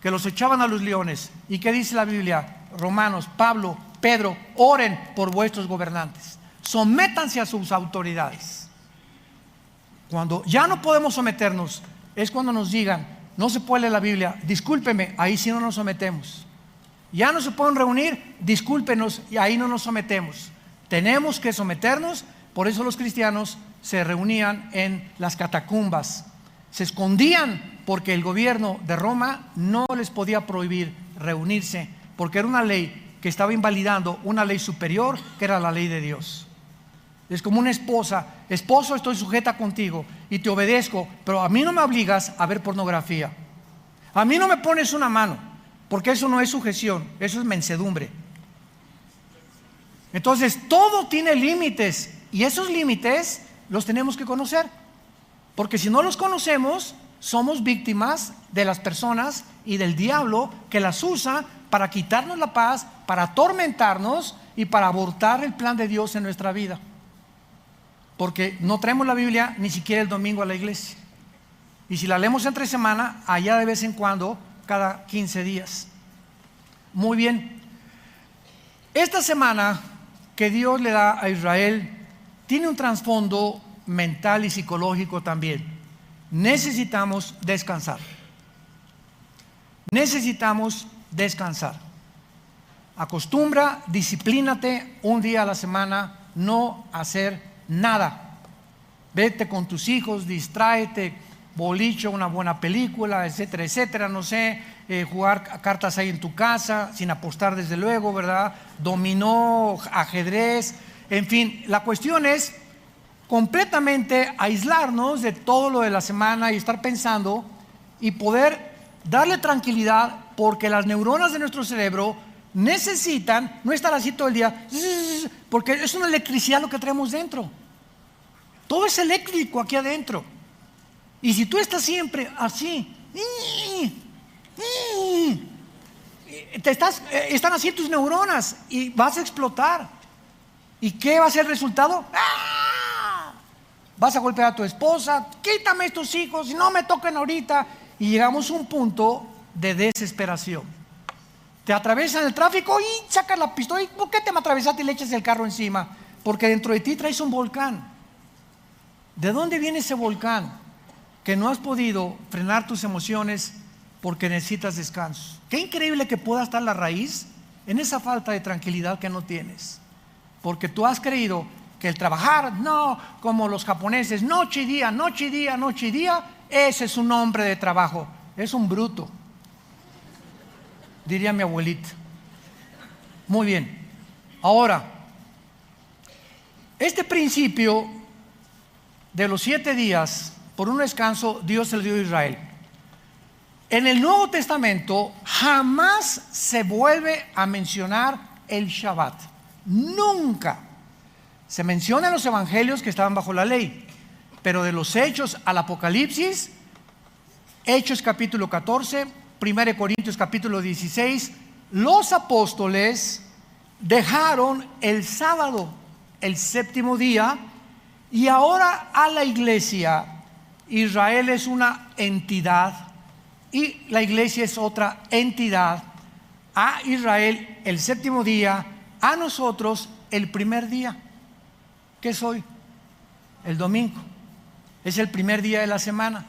que los echaban a los leones. ¿Y qué dice la Biblia? Romanos, Pablo, Pedro, oren por vuestros gobernantes, sométanse a sus autoridades. Cuando ya no podemos someternos, es cuando nos digan, no se puede leer la Biblia, discúlpeme, ahí sí no nos sometemos. Ya no se pueden reunir, discúlpenos, y ahí no nos sometemos. Tenemos que someternos. Por eso los cristianos se reunían en las catacumbas, se escondían porque el gobierno de Roma no les podía prohibir reunirse, porque era una ley que estaba invalidando una ley superior, que era la ley de Dios. Es como una esposa: esposo, estoy sujeta contigo y te obedezco, pero a mí no me obligas a ver pornografía, a mí no me pones una mano, porque eso no es sujeción, eso es mansedumbre. Entonces todo tiene límites, y esos límites los tenemos que conocer, porque si no los conocemos, somos víctimas de las personas y del diablo, que las usa para quitarnos la paz, para atormentarnos y para abortar el plan de Dios en nuestra vida, porque no traemos la Biblia ni siquiera el domingo a la iglesia, y si la leemos entre semana, allá de vez en cuando, cada 15 días. Muy bien, esta semana que Dios le da a Israel tiene un trasfondo mental y psicológico también. Necesitamos descansar. Necesitamos descansar. Acostumbra, disciplínate un día a la semana, no hacer nada. Vete con tus hijos, distráete, boliche, una buena película, etcétera, etcétera, no sé, jugar cartas ahí en tu casa, sin apostar desde luego, ¿verdad? Dominó, ajedrez, en fin, la cuestión es completamente aislarnos de todo lo de la semana y estar pensando y poder darle tranquilidad, porque las neuronas de nuestro cerebro necesitan no estar así todo el día, porque es una electricidad lo que traemos dentro. Todo es eléctrico aquí adentro. Y si tú estás siempre así, están así tus neuronas y vas a explotar. ¿Y qué va a ser el resultado? ¡Ah! Vas a golpear a tu esposa, quítame estos hijos y no me toquen ahorita. Y llegamos a un punto de desesperación. Te atraviesan el tráfico y sacas la pistola. ¿Y por qué te me atravesaste y le echas el carro encima? Porque dentro de ti traes un volcán. ¿De dónde viene ese volcán? Que no has podido frenar tus emociones porque necesitas descanso. Qué increíble que pueda estar la raíz en esa falta de tranquilidad que no tienes, porque tú has creído que el trabajar, no, como los japoneses, noche y día, noche y día, noche y día, ese es un hombre de trabajo. Es un bruto, diría mi abuelita. Muy bien. Ahora, este principio de los 7 días por un descanso, Dios se lo dio a Israel. En el Nuevo Testamento jamás se vuelve a mencionar el Shabbat. Nunca. Se menciona en los evangelios que estaban bajo la ley, pero de los Hechos al Apocalipsis, Hechos capítulo 14, 1 Corintios capítulo 16, los apóstoles dejaron el sábado, el séptimo día, y ahora a la iglesia, Israel es una entidad y la iglesia es otra entidad. A Israel el séptimo día, a nosotros el primer día. ¿Qué es hoy? El domingo. Es el primer día de la semana.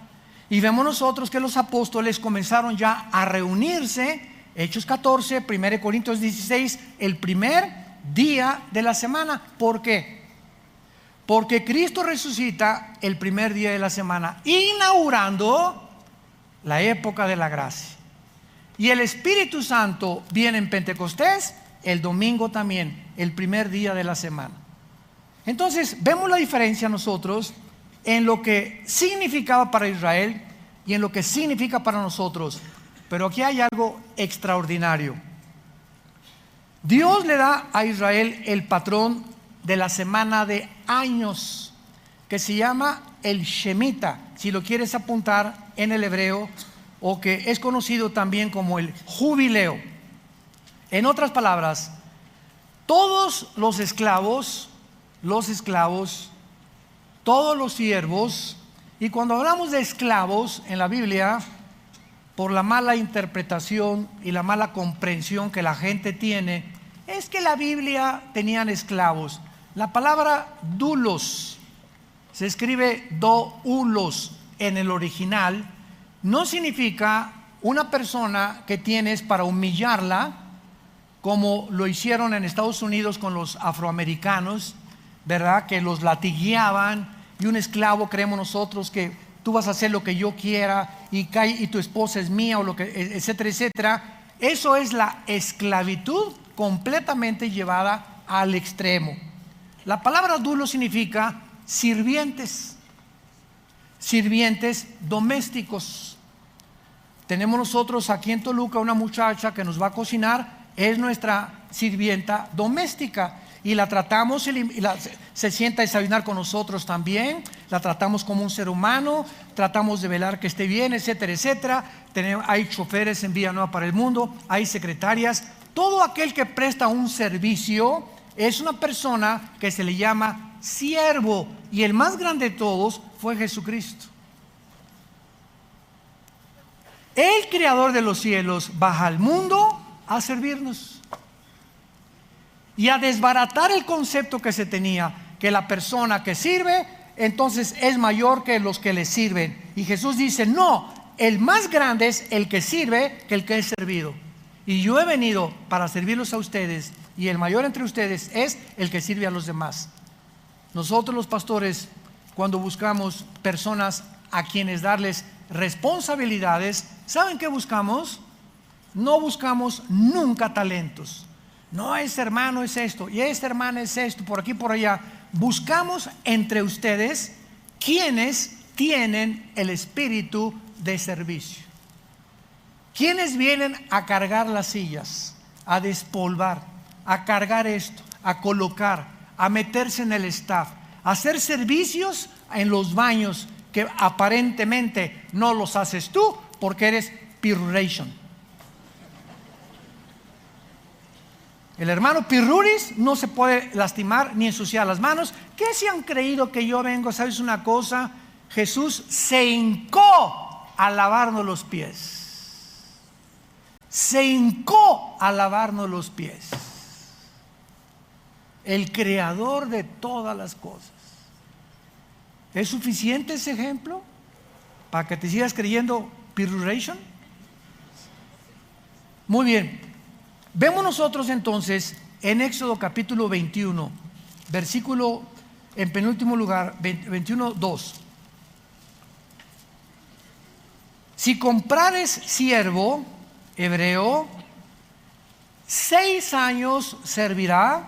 Y vemos nosotros que los apóstoles comenzaron ya a reunirse, Hechos 14, 1 Corintios 16, el primer día de la semana. ¿Por qué? Porque Cristo resucita el primer día de la semana, inaugurando la época de la gracia. Y el Espíritu Santo viene en Pentecostés, el domingo también, el primer día de la semana. Entonces, vemos la diferencia nosotros en lo que significaba para Israel y en lo que significa para nosotros. Pero aquí hay algo extraordinario. Dios le da a Israel el patrón de la semana de años, que se llama el Shemitah, si lo quieres apuntar en el hebreo, o que es conocido también como el jubileo. En otras palabras, todos los esclavos, todos los siervos, y cuando hablamos de esclavos en la Biblia, por la mala interpretación y la mala comprensión que la gente tiene, es que la Biblia tenían esclavos. La palabra doulos se escribe doulos en el original, no significa una persona que tienes para humillarla como lo hicieron en Estados Unidos con los afroamericanos, ¿verdad? Que los latigueaban, y un esclavo, creemos nosotros que tú vas a hacer lo que yo quiera y tu esposa es mía, o lo que, etcétera, etcétera. Eso es la esclavitud completamente llevada al extremo. La palabra dulo significa sirvientes domésticos. Tenemos nosotros aquí en Toluca una muchacha que nos va a cocinar, es nuestra sirvienta doméstica, y la tratamos, se sienta a desayunar con nosotros también, la tratamos como un ser humano, tratamos de velar que esté bien, etcétera, etcétera. Hay choferes en Villanueva para el Mundo, hay secretarias. Todo aquel que presta un servicio es una persona que se le llama siervo, y el más grande de todos fue Jesucristo. El creador de los cielos baja al mundo a servirnos y a desbaratar el concepto que se tenía, que la persona que sirve entonces es mayor que los que le sirven. Y Jesús dice: no, el más grande es el que sirve que el que es servido. Y yo he venido para servirlos a ustedes, y el mayor entre ustedes es el que sirve a los demás. Nosotros los pastores, cuando buscamos personas a quienes darles responsabilidades, ¿saben qué buscamos? No buscamos nunca talentos. No, este hermano es esto y esta hermana es esto, por aquí, por allá. Buscamos entre ustedes quienes tienen el espíritu de servicio, quienes vienen a cargar las sillas, a despolvar, a cargar esto, a colocar, a meterse en el staff, a hacer servicios en los baños que aparentemente no los haces tú porque eres Pirruration. El hermano Pirruris no se puede lastimar ni ensuciar las manos. ¿Qué se han creído que yo vengo? ¿Sabes una cosa? Jesús se hincó a lavarnos los pies. Se hincó a lavarnos los pies. El creador de todas las cosas. ¿Es suficiente ese ejemplo para que te sigas creyendo Pirruration? Muy bien. Vemos nosotros entonces en Éxodo capítulo 21, versículo, en penúltimo lugar, 21:2. Si comprares siervo hebreo, 6 años servirá,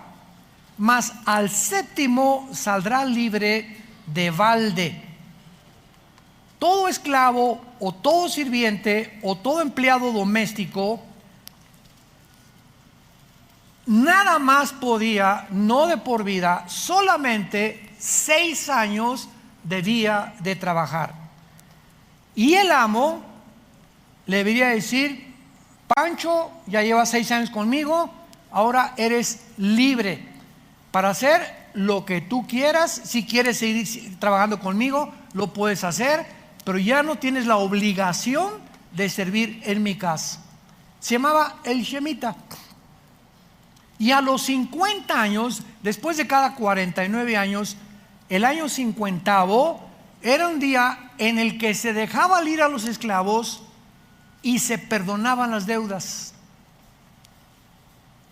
mas al 7º saldrá libre de balde. Todo esclavo o todo sirviente o todo empleado doméstico nada más podía, no de por vida, solamente 6 años debía de trabajar. Y el amo le debería decir: Pancho, ya llevas 6 años conmigo, ahora eres libre para hacer lo que tú quieras. Si quieres seguir trabajando conmigo, lo puedes hacer, pero ya no tienes la obligación de servir en mi casa. Se llamaba el Shemita. Y a los 50 años, después de cada 49 años, el año 50º era un día en el que se dejaba ir a los esclavos y se perdonaban las deudas.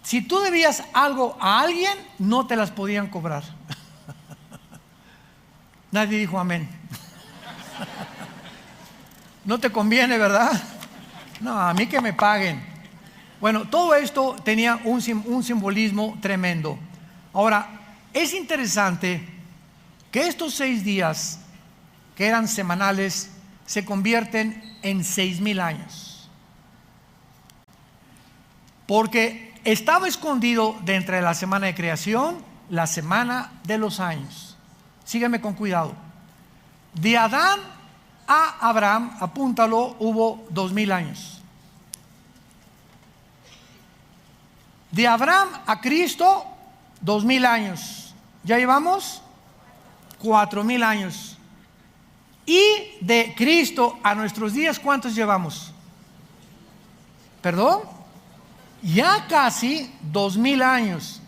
Si tú debías algo a alguien, no te las podían cobrar. Nadie dijo amén. No te conviene, ¿verdad? No, a mí que me paguen. Bueno, todo esto tenía un simbolismo tremendo. Ahora, es interesante que estos 6 días, que eran semanales, se convierten en 6,000 años. Porque estaba escondido dentro de la semana de creación, la semana de los años. Sígueme con cuidado. De Adán a Abraham, apúntalo, hubo 2,000 años. De Abraham a Cristo, 2,000 años. Ya llevamos 4,000 años. Y de Cristo a nuestros días, ¿cuántos llevamos? ¿Perdón? Ya casi 2,000 años.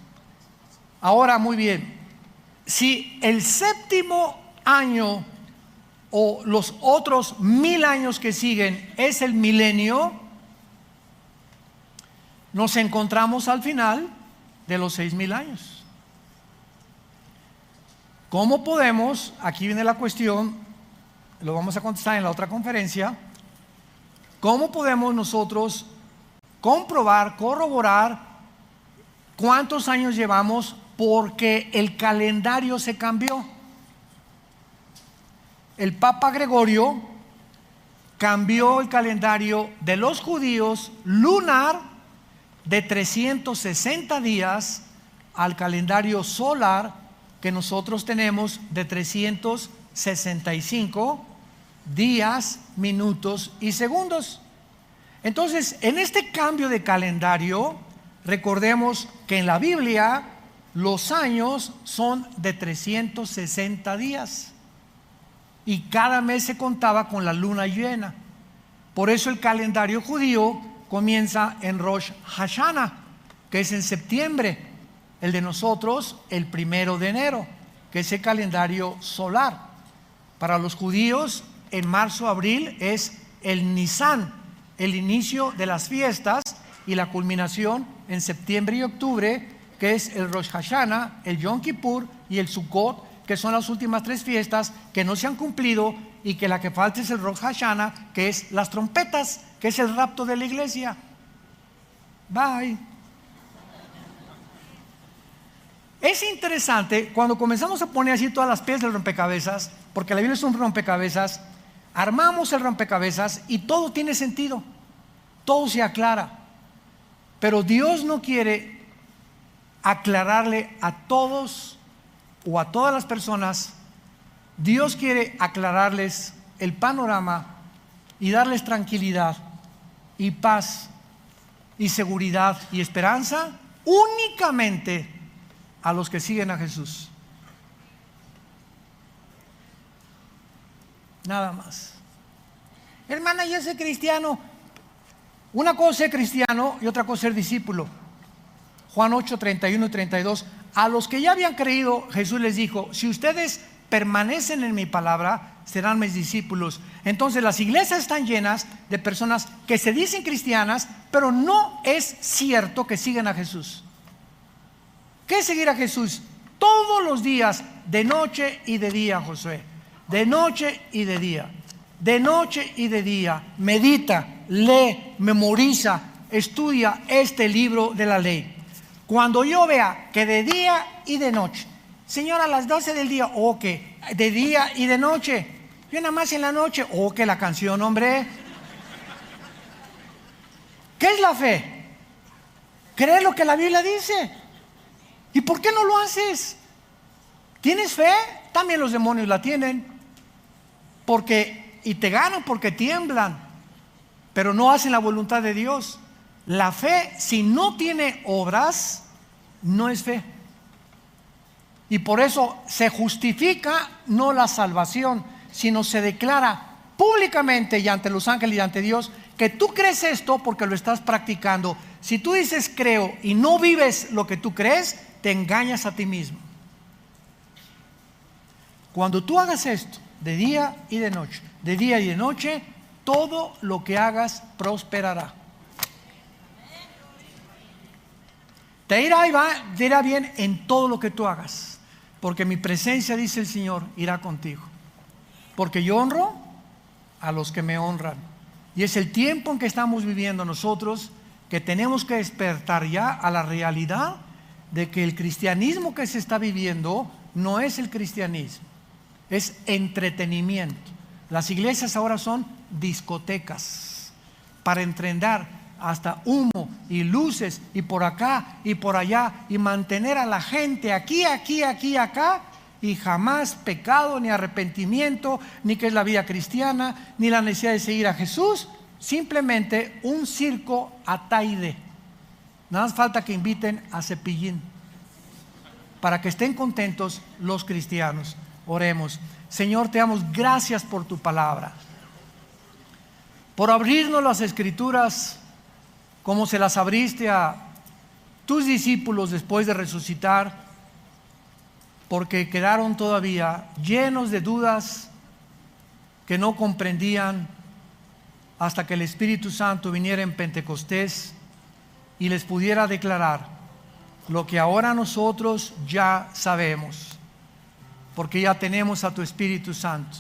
Ahora, muy bien. Si el 7º año o los otros 1,000 años que siguen es el milenio, nos encontramos al final de los 6,000 años. ¿Cómo podemos? Aquí viene la cuestión, lo vamos a contestar en la otra conferencia. ¿Cómo podemos nosotros comprobar, corroborar cuántos años llevamos? Porque el calendario se cambió. El Papa Gregorio cambió el calendario de los judíos lunar de 360 días al calendario solar que nosotros tenemos de 365 días, minutos y segundos. Entonces, en este cambio de calendario, recordemos que en la Biblia los años son de 360 días. Y cada mes se contaba con la luna llena. Por eso el calendario judío comienza en Rosh Hashanah, que es en septiembre. El de nosotros, el 1 de enero, que es el calendario solar. Para los judíos, en marzo, abril, es el Nisan, el inicio de las fiestas, y la culminación en septiembre y octubre, que es el Rosh Hashanah, el Yom Kippur y el Sukkot, que son las últimas 3 fiestas que no se han cumplido, y que la que falta es el Rosh Hashanah, que es las trompetas, que es el rapto de la iglesia. Bye. Es interesante cuando comenzamos a poner así todas las piezas del rompecabezas, porque la Biblia es un rompecabezas. Armamos el rompecabezas y todo tiene sentido, todo se aclara. Pero Dios no quiere aclararle a todos o a todas las personas. Dios quiere aclararles el panorama y darles tranquilidad y paz y seguridad y esperanza únicamente a los que siguen a Jesús. Nada más. Hermana, yo soy cristiano. Una cosa es ser cristiano y otra cosa es ser discípulo. Juan 8, 31 y 32. A los que ya habían creído, Jesús les dijo: si ustedes permanecen en mi palabra, serán mis discípulos. Entonces las iglesias están llenas de personas que se dicen cristianas, pero no es cierto que siguen a Jesús. ¿Qué es seguir a Jesús? Todos los días, de noche y de día, Josué. De noche y de día. De noche y de día. Medita, lee, memoriza, estudia este libro de la ley. Cuando yo vea que de día y de noche, Señor, a las 12 del día, o que de día y de noche, yo nada más en la noche, o que la canción, hombre. ¿Qué es la fe? Creer lo que la Biblia dice. ¿Y por qué no lo haces? ¿Tienes fe? También los demonios la tienen. Y te ganan porque tiemblan, pero no hacen la voluntad de Dios. La fe, si no tiene obras, no es fe. Y por eso se justifica no la salvación, sino se declara públicamente y ante los ángeles y ante Dios que tú crees esto porque lo estás practicando. Si tú dices creo y no vives lo que tú crees, te engañas a ti mismo. Cuando tú hagas esto de día y de noche, de día y de noche, todo lo que hagas prosperará. Te irá bien en todo lo que tú hagas, porque mi presencia, dice el Señor, irá contigo. Porque yo honro a los que me honran. Y es el tiempo en que estamos viviendo nosotros, que tenemos que despertar ya a la realidad de que el cristianismo que se está viviendo no es el cristianismo, es entretenimiento. Las iglesias ahora son discotecas para entrenar, hasta humo y luces y por acá y por allá, y mantener a la gente aquí, acá, y jamás pecado, ni arrepentimiento, ni que es la vida cristiana, ni la necesidad de seguir a Jesús. Simplemente un circo ataide. Nada más falta que inviten a Cepillín para que estén contentos los cristianos. Oremos. Señor, te damos gracias por tu palabra, por abrirnos las escrituras como se las abriste a tus discípulos después de resucitar, porque quedaron todavía llenos de dudas que no comprendían hasta que el Espíritu Santo viniera en Pentecostés y les pudiera declarar lo que ahora nosotros ya sabemos, porque ya tenemos a tu Espíritu Santo.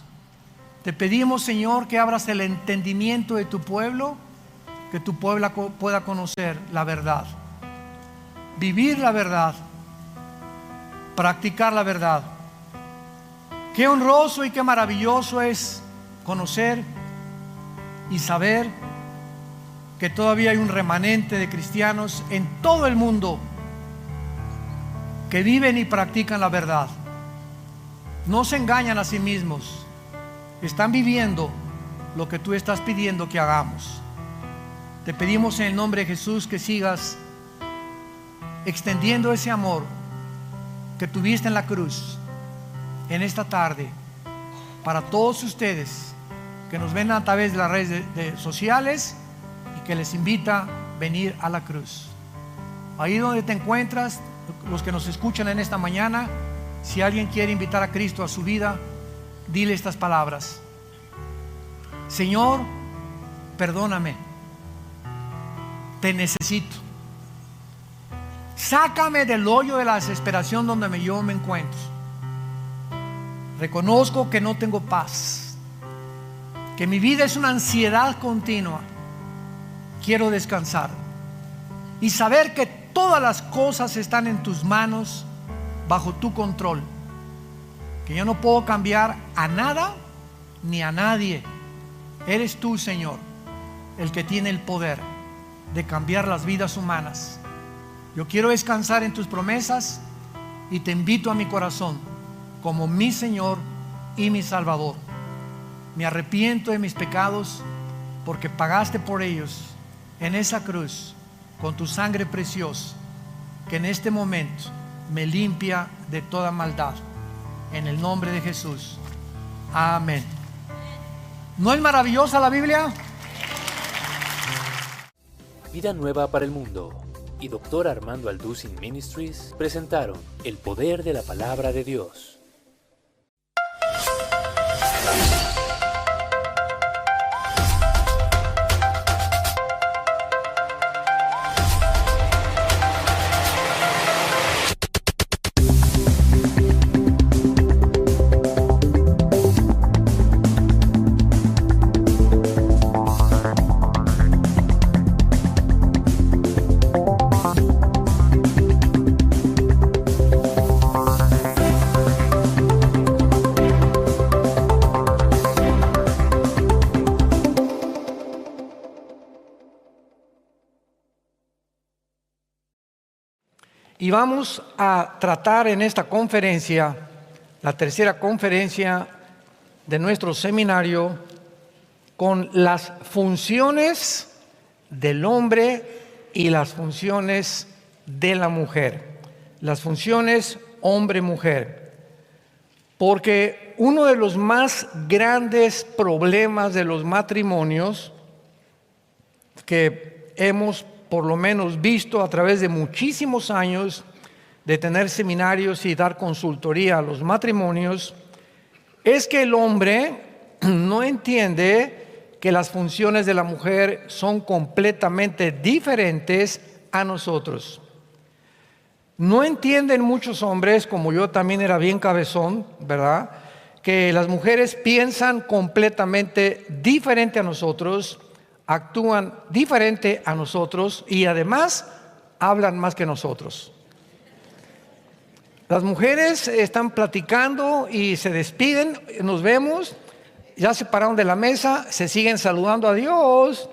Te pedimos, Señor, que abras el entendimiento de tu pueblo, que tu pueblo pueda conocer la verdad, vivir la verdad, practicar la verdad. Qué honroso y qué maravilloso es conocer y saber que todavía hay un remanente de cristianos en todo el mundo que viven y practican la verdad. No se engañan a sí mismos, están viviendo lo que tú estás pidiendo que hagamos. Te pedimos en el nombre de Jesús que sigas extendiendo ese amor que tuviste en la cruz en esta tarde para todos ustedes que nos ven a través de las redes sociales y que les invita a venir a la cruz. Ahí donde te encuentras, los que nos escuchan en esta mañana, si alguien quiere invitar a Cristo a su vida, dile estas palabras: Señor, perdóname, te necesito. Sácame del hoyo de la desesperación donde yo me encuentro. Reconozco que no tengo paz, que mi vida es una ansiedad continua. Quiero descansar y saber que todas las cosas están en tus manos, bajo tu control, que yo no puedo cambiar a nada ni a nadie. Eres tú, Señor, el que tiene el poder de cambiar las vidas humanas. Yo quiero descansar en tus promesas y te invito a mi corazón como mi Señor y mi Salvador. Me arrepiento de mis pecados porque pagaste por ellos en esa cruz con tu sangre preciosa, que en este momento me limpia de toda maldad. En el nombre de Jesús. Amén. ¿No es maravillosa la Biblia? Vida Nueva para el Mundo y Dr. Armando Alducin Ministries presentaron El Poder de la Palabra de Dios. Y vamos a tratar en esta conferencia, la tercera conferencia de nuestro seminario, con las funciones del hombre y las funciones de la mujer. Las funciones hombre-mujer. Porque uno de los más grandes problemas de los matrimonios que hemos por lo menos visto a través de muchísimos años de tener seminarios y dar consultoría a los matrimonios, es que el hombre no entiende que las funciones de la mujer son completamente diferentes a nosotros. No entienden muchos hombres, como yo también era bien cabezón, ¿verdad?, que las mujeres piensan completamente diferente a nosotros, actúan diferente a nosotros y además hablan más que nosotros. Las mujeres están platicando y se despiden, nos vemos, ya se pararon de la mesa, se siguen saludando a Dios,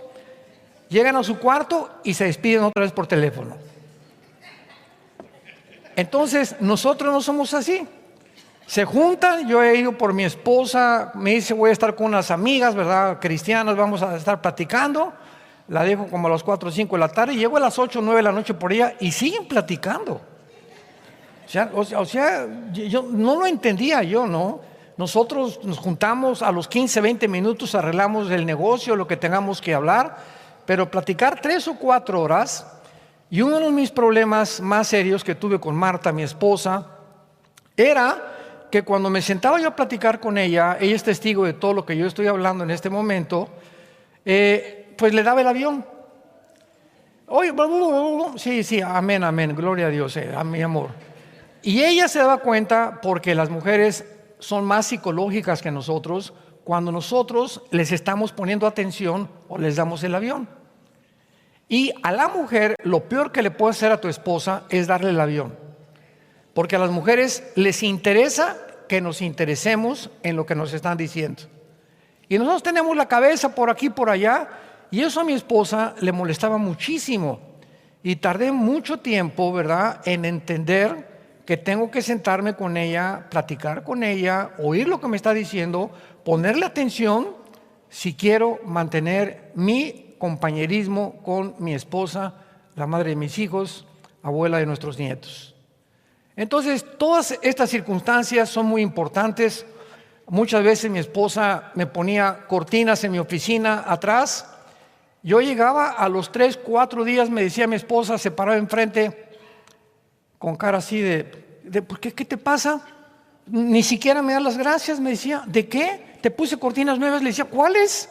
llegan a su cuarto y se despiden otra vez por teléfono. Entonces nosotros no somos así. Se juntan, yo he ido por mi esposa, me dice voy a estar con unas amigas, ¿verdad?, cristianas, vamos a estar platicando. La dejo como a las 4 o 5 de la tarde, llego a las 8 o 9 de la noche por ella y siguen platicando. O sea, yo no lo entendía yo, ¿no? Nosotros nos juntamos a los 15, 20 minutos, arreglamos el negocio, lo que tengamos que hablar, pero platicar 3 o 4 horas. Y uno de mis problemas más serios que tuve con Marta, mi esposa, era que cuando me sentaba yo a platicar con ella, ella es testigo de todo lo que yo estoy hablando en este momento, pues le daba el avión. Oye, sí, sí, amén, amén, gloria a Dios, a mi amor. Y ella se daba cuenta porque las mujeres son más psicológicas que nosotros cuando nosotros les estamos poniendo atención o les damos el avión. Y a la mujer lo peor que le puede hacer a tu esposa es darle el avión. Porque a las mujeres les interesa que nos interesemos en lo que nos están diciendo. Y nosotros tenemos la cabeza por aquí, por allá, y eso a mi esposa le molestaba muchísimo. Y tardé mucho tiempo, ¿verdad?, en entender que tengo que sentarme con ella, platicar con ella, oír lo que me está diciendo, ponerle atención si quiero mantener mi compañerismo con mi esposa, la madre de mis hijos, abuela de nuestros nietos. Entonces, todas estas circunstancias son muy importantes. Muchas veces mi esposa me ponía cortinas en mi oficina atrás. Yo llegaba a los 3, 4 días, me decía mi esposa, se paraba enfrente con cara así de ¿por qué? ¿Qué te pasa? Ni siquiera me da las gracias, me decía. ¿De qué? Te puse cortinas nuevas. Le decía, ¿cuáles?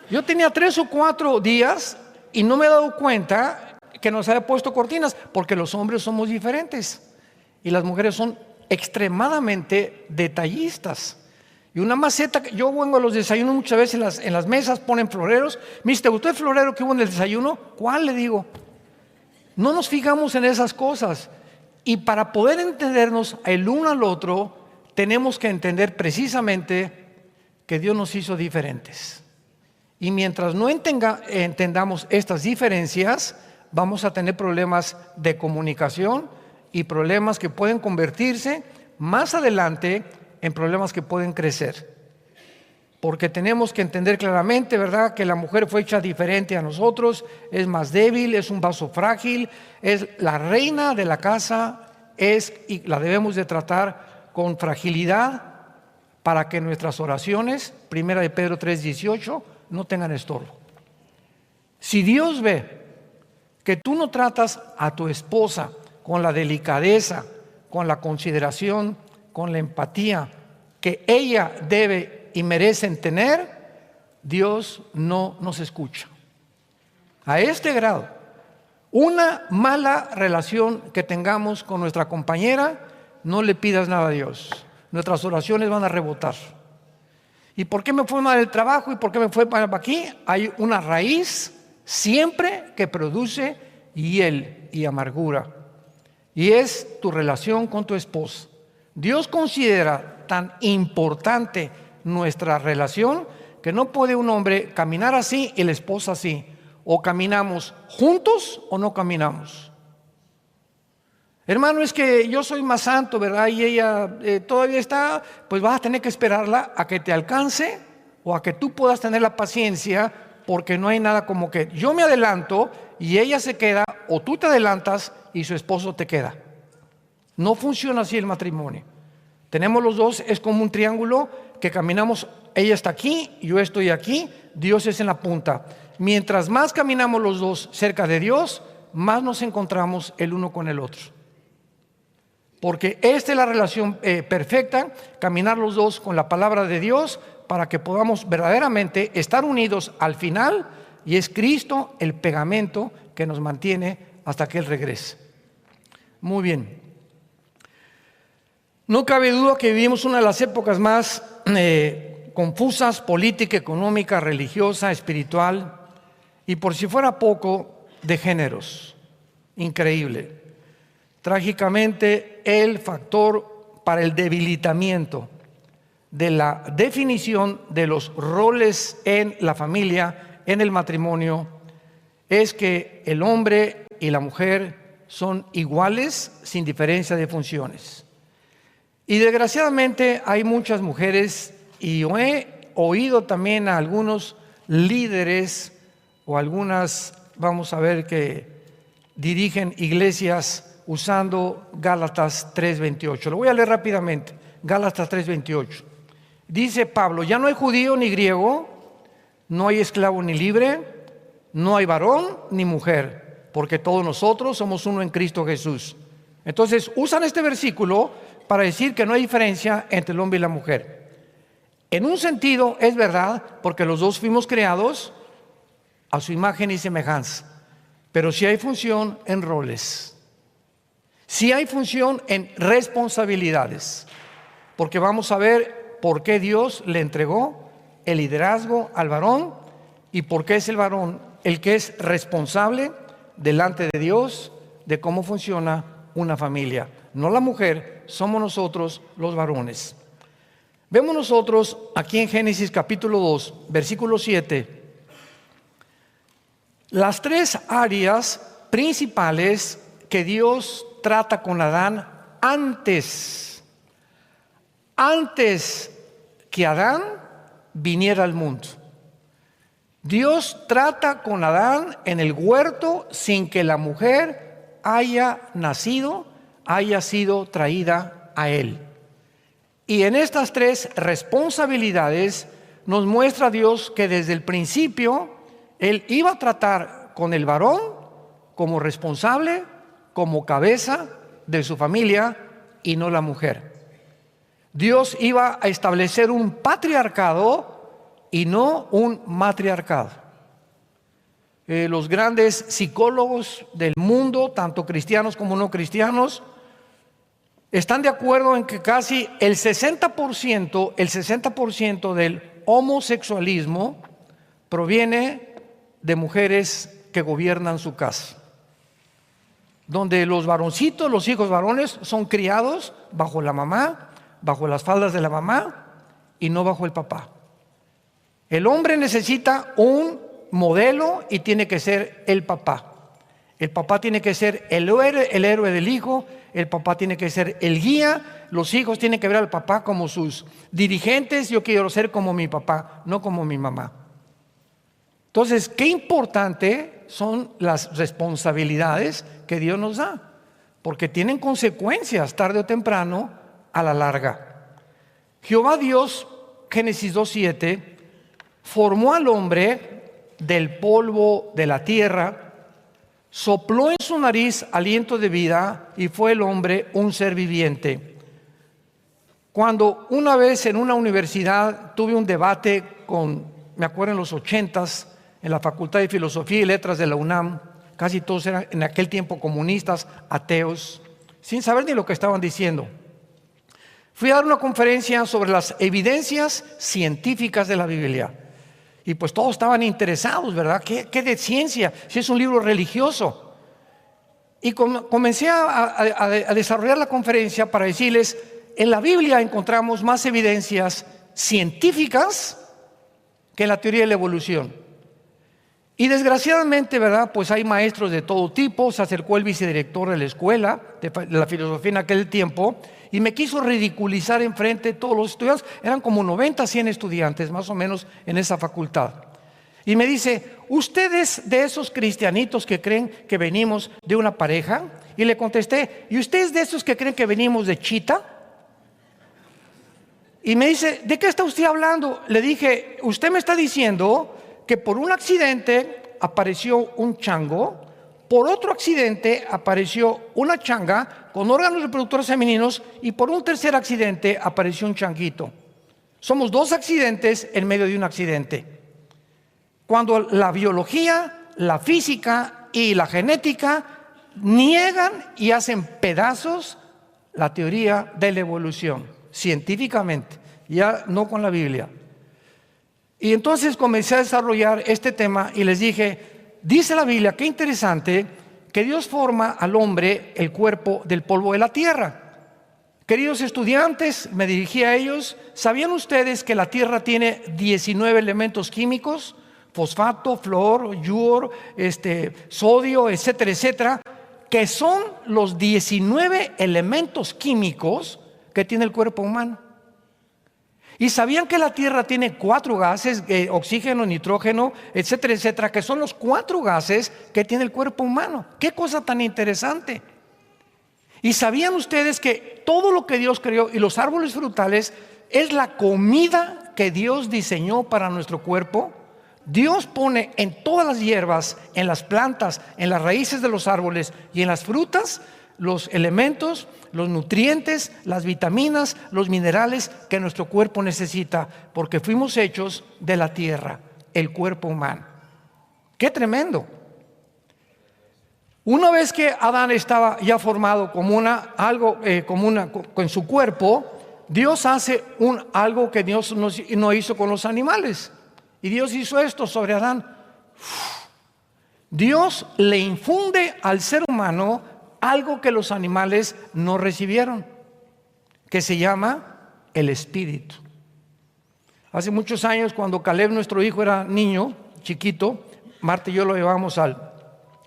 Yo tenía 3 o 4 días y no me he dado cuenta que nos había puesto cortinas, porque los hombres somos diferentes y las mujeres son extremadamente detallistas. Y una maceta, yo vengo a los desayunos muchas veces en las mesas ponen floreros. Me dice, ¿te gustó el florero que hubo en el desayuno? ¿Cuál? Le digo. No nos fijamos en esas cosas. Y para poder entendernos el uno al otro, tenemos que entender precisamente que Dios nos hizo diferentes. Y mientras no entendamos estas diferencias, vamos a tener problemas de comunicación y problemas que pueden convertirse más adelante en problemas que pueden crecer. Porque tenemos que entender claramente, ¿verdad?, que la mujer fue hecha diferente a nosotros, es más débil, es un vaso frágil, es la reina de la casa, y la debemos de tratar con fragilidad para que nuestras oraciones, 1 de Pedro 3:18, no tengan estorbo. Si Dios ve que tú no tratas a tu esposa con la delicadeza, con la consideración, con la empatía que ella debe y merecen tener, Dios no nos escucha. A este grado, una mala relación que tengamos con nuestra compañera, no le pidas nada a Dios. Nuestras oraciones van a rebotar. ¿Y por qué me fue mal el trabajo? ¿Y por qué me fue mal aquí? Hay una raíz siempre que produce hiel y amargura. Y es tu relación con tu esposa. Dios considera tan importante nuestra relación que no puede un hombre caminar así y la esposa así. O caminamos juntos o no caminamos. Hermano, es que yo soy más santo, ¿verdad? Y ella todavía está, pues vas a tener que esperarla a que te alcance o a que tú puedas tener la paciencia, porque no hay nada como que yo me adelanto y ella se queda, o tú te adelantas y su esposo te queda. No funciona así el matrimonio. Tenemos los dos, es como un triángulo que caminamos, ella está aquí, yo estoy aquí, Dios es en la punta. Mientras más caminamos los dos cerca de Dios, más nos encontramos el uno con el otro. Porque esta es la relación perfecta, caminar los dos con la palabra de Dios para que podamos verdaderamente estar unidos al final, y es Cristo el pegamento que nos mantiene hasta que Él regrese. Muy bien. No cabe duda que vivimos una de las épocas más confusas, política, económica, religiosa, espiritual, y por si fuera poco, de géneros. Increíble. Trágicamente, el factor para el debilitamiento de la definición de los roles en la familia, en el matrimonio, es que el hombre y la mujer son iguales sin diferencia de funciones. Y desgraciadamente hay muchas mujeres, y he oído también a algunos líderes o algunas, vamos a ver, que dirigen iglesias usando Gálatas 3:28. Lo voy a leer rápidamente. Gálatas 3:28. Dice Pablo, ya no hay judío ni griego, no hay esclavo ni libre, no hay varón ni mujer, porque todos nosotros somos uno en Cristo Jesús. Entonces usan este versículo para decir que no hay diferencia entre el hombre y la mujer. En un sentido es verdad, porque los dos fuimos creados a su imagen y semejanza. pero sí hay función en roles. Sí hay función en responsabilidades, porque vamos a ver por qué Dios le entregó el liderazgo al varón y por qué es el varón el que es responsable delante de Dios de cómo funciona una familia. No la mujer, somos nosotros los varones. Vemos nosotros aquí en Génesis capítulo 2, versículo 7, las tres áreas principales que Dios trata con Adán antes que Adán viniera al mundo. Dios trata con Adán en el huerto sin que la mujer haya nacido, haya sido traída a él. Y en estas tres responsabilidades nos muestra Dios que desde el principio Él iba a tratar con el varón como responsable, como cabeza de su familia y no la mujer. Dios iba a establecer un patriarcado y no un matriarcado. Los grandes psicólogos del mundo, tanto cristianos como no cristianos, están de acuerdo en que casi el 60% del homosexualismo proviene de mujeres que gobiernan su casa, donde los varoncitos, los hijos varones, son criados bajo la mamá, bajo las faldas de la mamá y no bajo el papá. El hombre necesita un modelo y tiene que ser el papá. El papá tiene que ser el héroe del hijo, el papá tiene que ser el guía, los hijos tienen que ver al papá como sus dirigentes. Yo quiero ser como mi papá, no como mi mamá. Entonces, qué importante son las responsabilidades que Dios nos da, porque tienen consecuencias tarde o temprano a la larga. Jehová Dios, Génesis 2:7, formó al hombre del polvo de la tierra, sopló en su nariz aliento de vida y fue el hombre un ser viviente. Cuando una vez en una universidad tuve un debate me acuerdo en los 80s, en la Facultad de Filosofía y Letras de la UNAM, casi todos eran en aquel tiempo comunistas, ateos, sin saber ni lo que estaban diciendo. Fui a dar una conferencia sobre las evidencias científicas de la Biblia. Y pues todos estaban interesados, ¿verdad? ¿Qué de ciencia? Si es un libro religioso. Y comencé a desarrollar la conferencia para decirles, en la Biblia encontramos más evidencias científicas que en la teoría de la evolución. Y desgraciadamente, ¿verdad? Pues hay maestros de todo tipo. Se acercó el vicedirector de la escuela de la filosofía en aquel tiempo y me quiso ridiculizar enfrente de todos los estudiantes. Eran como 90, 100 estudiantes más o menos en esa facultad. Y me dice, ¿ustedes de esos cristianitos que creen que venimos de una pareja? Y le contesté, ¿y ustedes de esos que creen que venimos de chita? Y me dice, ¿de qué está usted hablando? Le dije, usted me está diciendo que por un accidente apareció un chango, por otro accidente apareció una changa con órganos reproductores femeninos y por un tercer accidente apareció un changuito. Somos dos accidentes en medio de un accidente. Cuando la biología, la física y la genética niegan y hacen pedazos la teoría de la evolución, científicamente, ya no con la Biblia. Y entonces comencé a desarrollar este tema y les dije, dice la Biblia, qué interesante, que Dios forma al hombre el cuerpo del polvo de la tierra. Queridos estudiantes, me dirigí a ellos, ¿sabían ustedes que la tierra tiene 19 elementos químicos? Fosfato, flor, yodo, sodio, etcétera, etcétera, que son los 19 elementos químicos que tiene el cuerpo humano. ¿Y sabían que la tierra tiene 4 gases, oxígeno, nitrógeno, etcétera, etcétera, que son los 4 gases que tiene el cuerpo humano? ¡Qué cosa tan interesante! ¿Y sabían ustedes que todo lo que Dios creó y los árboles frutales es la comida que Dios diseñó para nuestro cuerpo? Dios pone en todas las hierbas, en las plantas, en las raíces de los árboles y en las frutas los elementos, los nutrientes, las vitaminas, los minerales que nuestro cuerpo necesita, porque fuimos hechos de la tierra, el cuerpo humano. ¡Qué tremendo! Una vez que Adán estaba ya formado como en su cuerpo, Dios hace algo que Dios no hizo con los animales. Y Dios hizo esto sobre Adán. Dios le infunde al ser humano algo que los animales no recibieron, que se llama el espíritu. Hace muchos años, cuando Caleb, nuestro hijo, era niño, chiquito, Marta y yo lo llevamos al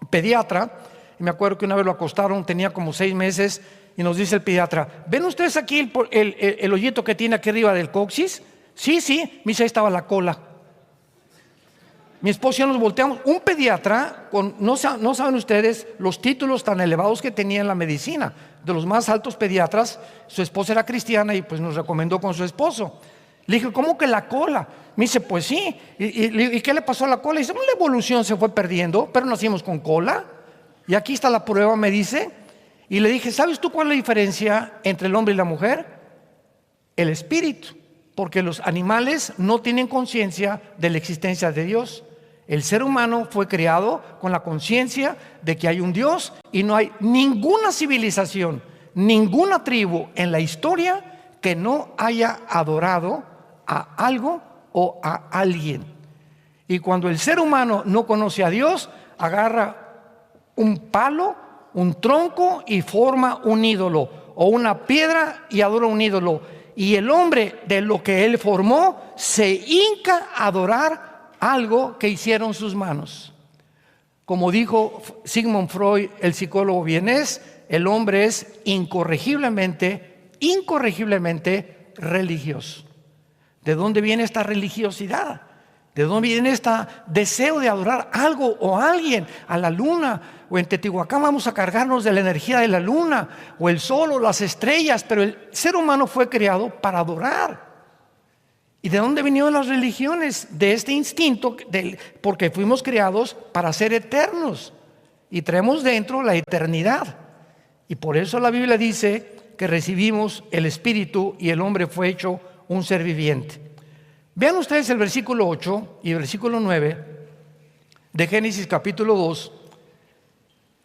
pediatra. Y me acuerdo que una vez lo acostaron, tenía como 6 meses, y nos dice el pediatra: ¿ven ustedes aquí el hoyito que tiene aquí arriba del coxis? Sí, me dice, ahí estaba la cola. Mi esposo y yo nos volteamos. Un pediatra, no saben ustedes los títulos tan elevados que tenía en la medicina, de los más altos pediatras. Su esposa era cristiana y pues nos recomendó con su esposo. Le dije, ¿cómo que la cola? Me dice, pues sí. ¿Y qué le pasó a la cola? Y dice, la evolución se fue perdiendo, pero nacimos con cola. Y aquí está la prueba, me dice. Y le dije, ¿sabes tú cuál es la diferencia entre el hombre y la mujer? El espíritu. Porque los animales no tienen conciencia de la existencia de Dios. El ser humano fue creado con la conciencia de que hay un Dios, y no hay ninguna civilización, ninguna tribu en la historia que no haya adorado a algo o a alguien. Y cuando el ser humano no conoce a Dios, agarra un palo, un tronco y forma un ídolo, o una piedra y adora un ídolo. Y el hombre, de lo que él formó, se hinca a adorar algo que hicieron sus manos. Como dijo Sigmund Freud, el psicólogo vienés, el hombre es incorregiblemente religioso. ¿De dónde viene esta religiosidad? ¿De dónde viene este deseo de adorar algo o a alguien? A la luna, o en Teotihuacán vamos a cargarnos de la energía de la luna, o el sol o las estrellas. Pero el ser humano fue creado para adorar. ¿Y de dónde vinieron las religiones? De este instinto, porque fuimos creados para ser eternos y traemos dentro la eternidad. Y por eso la Biblia dice que recibimos el espíritu y el hombre fue hecho un ser viviente. Vean ustedes el versículo 8 y el versículo 9 de Génesis capítulo 2.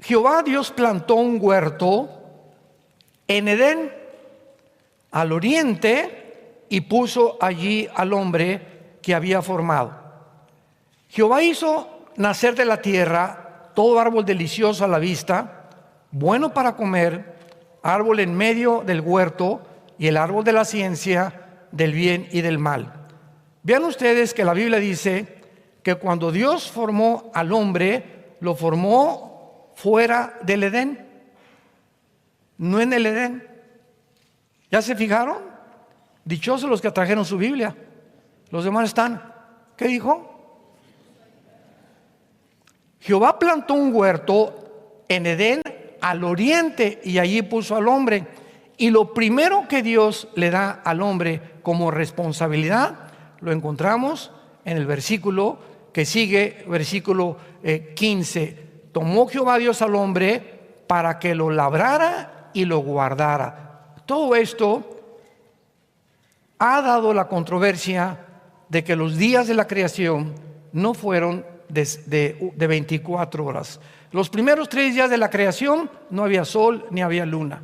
Jehová Dios plantó un huerto en Edén, al oriente, y puso allí al hombre que había formado. Jehová hizo nacer de la tierra todo árbol delicioso a la vista, bueno para comer, árbol en medio del huerto, y el árbol de la ciencia del bien y del mal. Vean ustedes que la Biblia dice que cuando Dios formó al hombre, lo formó fuera del Edén, no en el Edén. ¿Ya se fijaron? Dichosos los que trajeron su Biblia. Los demás están. ¿Qué dijo? Jehová plantó un huerto en Edén al oriente, y allí puso al hombre. Y lo primero que Dios le da al hombre como responsabilidad lo encontramos en el versículo que sigue, versículo 15. Tomó Jehová Dios al hombre para que lo labrara y lo guardara. Todo esto ha dado la controversia de que los días de la creación no fueron de 24 horas. Los primeros 3 días de la creación no había sol ni había luna.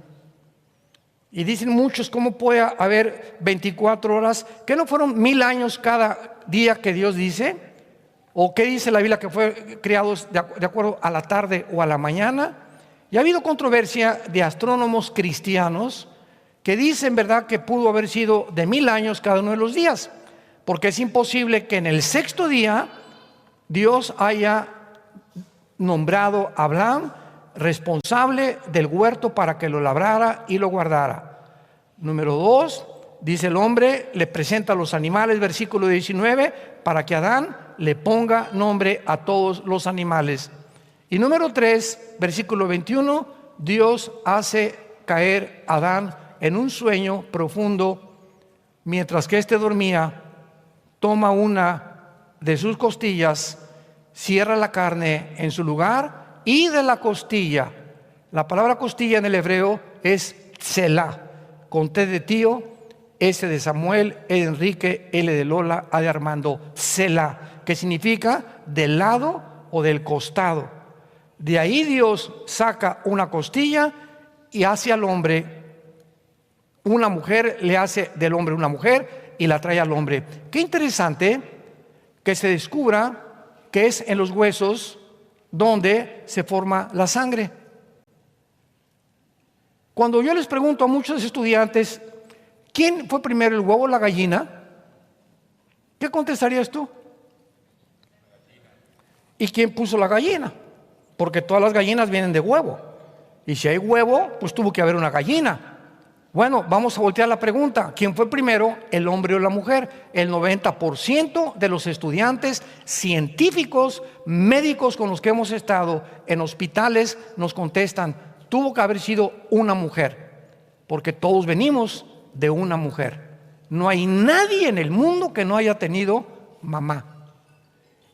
Y dicen muchos, ¿cómo puede haber 24 horas? ¿Que no fueron 1000 años cada día que Dios dice? ¿O qué dice la Biblia que fue creados de acuerdo a la tarde o a la mañana? Y ha habido controversia de astrónomos cristianos que dicen, ¿verdad?, que pudo haber sido de 1000 años cada uno de los días, porque es imposible que en el 6º día Dios haya nombrado a Abraham responsable del huerto para que lo labrara y lo guardara. Número 2, dice el hombre, le presenta a los animales, versículo 19, para que Adán le ponga nombre a todos los animales. Y número 3, versículo 21, Dios hace caer a Adán en un sueño profundo, mientras que éste dormía, toma una de sus costillas, cierra la carne en su lugar, y de la costilla, la palabra costilla en el hebreo es Selah, con T de tío, S de Samuel, E de Enrique, L de Lola, A de Armando, Selah, que significa del lado o del costado. De ahí Dios saca una costilla y hace al hombre una mujer, le hace del hombre una mujer y la trae al hombre. Qué interesante que se descubra que es en los huesos donde se forma la sangre. Cuando yo les pregunto a muchos estudiantes, ¿quién fue primero, el huevo o la gallina? ¿Qué contestarías tú? ¿Y quién puso la gallina? Porque todas las gallinas vienen de huevo. Y si hay huevo, pues tuvo que haber una gallina. Bueno, vamos a voltear la pregunta. ¿Quién fue primero, el hombre o la mujer? El 90% de los estudiantes científicos, médicos con los que hemos estado en hospitales nos contestan, tuvo que haber sido una mujer, porque todos venimos de una mujer. No hay nadie en el mundo que no haya tenido mamá.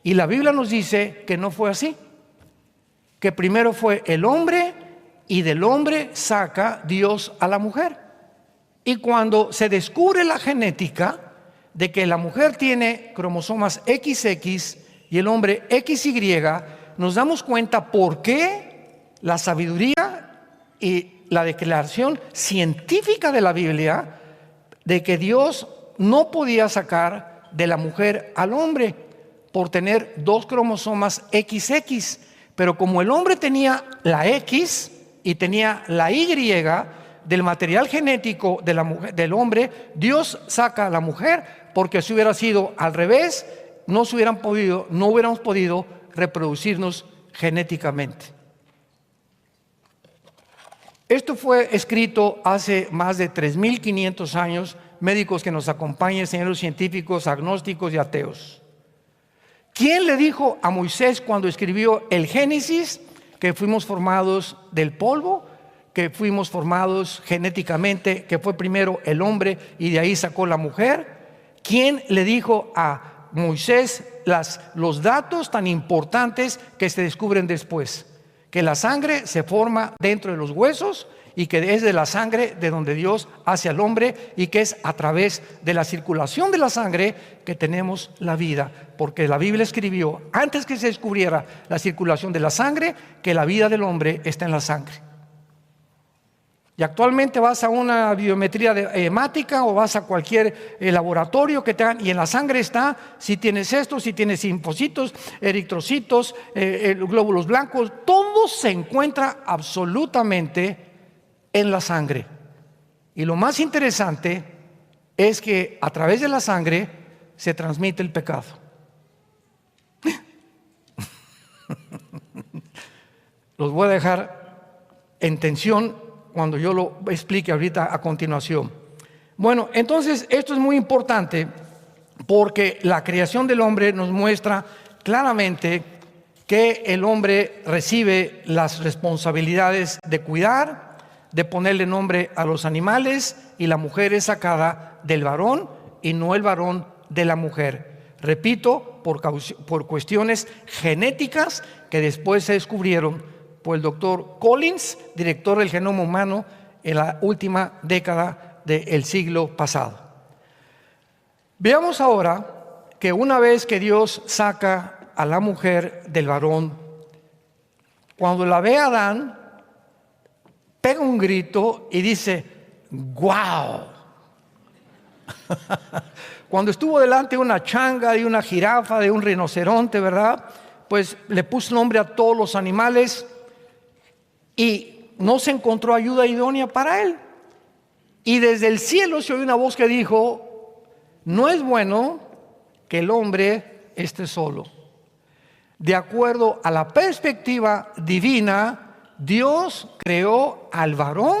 Y la Biblia nos dice que no fue así, que primero fue el hombre y del hombre saca Dios a la mujer. Y cuando se descubre la genética de que la mujer tiene cromosomas XX y el hombre XY, nos damos cuenta por qué la sabiduría y la declaración científica de la Biblia de que Dios no podía sacar de la mujer al hombre por tener dos cromosomas XX, pero como el hombre tenía la X y tenía la Y del material genético de la mujer, del hombre, Dios saca a la mujer, porque si hubiera sido al revés, no hubiéramos podido reproducirnos genéticamente. Esto fue escrito hace más de 3.500 años. Médicos que nos acompañen, señores científicos, agnósticos y ateos. ¿Quién le dijo a Moisés cuando escribió el Génesis que fuimos formados del polvo, que fuimos formados genéticamente, que fue primero el hombre y de ahí sacó la mujer? ¿Quién le dijo a Moisés los datos tan importantes que se descubren después? Que la sangre se forma dentro de los huesos y que es de la sangre de donde Dios hace al hombre, y que es a través de la circulación de la sangre que tenemos la vida, porque la Biblia escribió antes que se descubriera la circulación de la sangre que la vida del hombre está en la sangre. Y actualmente vas a una biometría hemática o vas a cualquier laboratorio que te hagan, y en la sangre está si tienes esto, si tienes linfocitos, eritrocitos, glóbulos blancos, todo se encuentra absolutamente en la sangre. Y lo más interesante es que a través de la sangre se transmite el pecado. Los voy a dejar en tensión cuando yo lo explique ahorita a continuación. Bueno, entonces esto es muy importante porque la creación del hombre nos muestra claramente que el hombre recibe las responsabilidades de cuidar, de ponerle nombre a los animales, y la mujer es sacada del varón y no el varón de la mujer. Repito, por cuestiones genéticas que después se descubrieron por el doctor Collins, director del genoma humano en la última década del siglo pasado. Veamos ahora que una vez que Dios saca a la mujer del varón, cuando la ve a Adán, pega un grito y dice: ¡guau! Cuando estuvo delante de una changa, de una jirafa, de un rinoceronte, ¿verdad? Pues le puso nombre a todos los animales y no se encontró ayuda idónea para él. Y desde el cielo se oyó una voz que dijo: no es bueno que el hombre esté solo. De acuerdo a la perspectiva divina, Dios creó al varón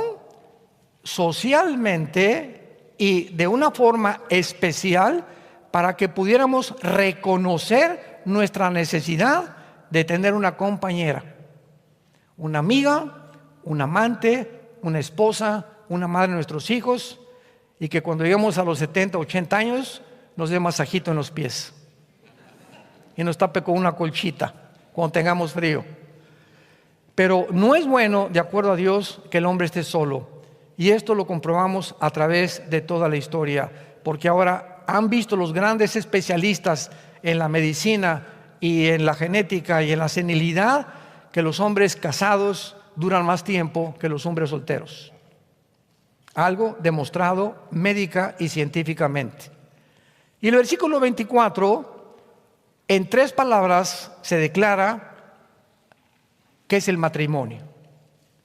socialmente y de una forma especial para que pudiéramos reconocer nuestra necesidad de tener una compañera, una amiga, un amante, una esposa, una madre de nuestros hijos, y que cuando lleguemos a los 70, 80 años nos dé masajito en los pies y nos tape con una colchita cuando tengamos frío. Pero no es bueno, de acuerdo a Dios, que el hombre esté solo. Y esto lo comprobamos a través de toda la historia, porque ahora han visto los grandes especialistas en la medicina y en la genética y en la senilidad que los hombres casados duran más tiempo que los hombres solteros. Algo demostrado médica y científicamente. Y el versículo 24, en 3 palabras se declara qué es el matrimonio.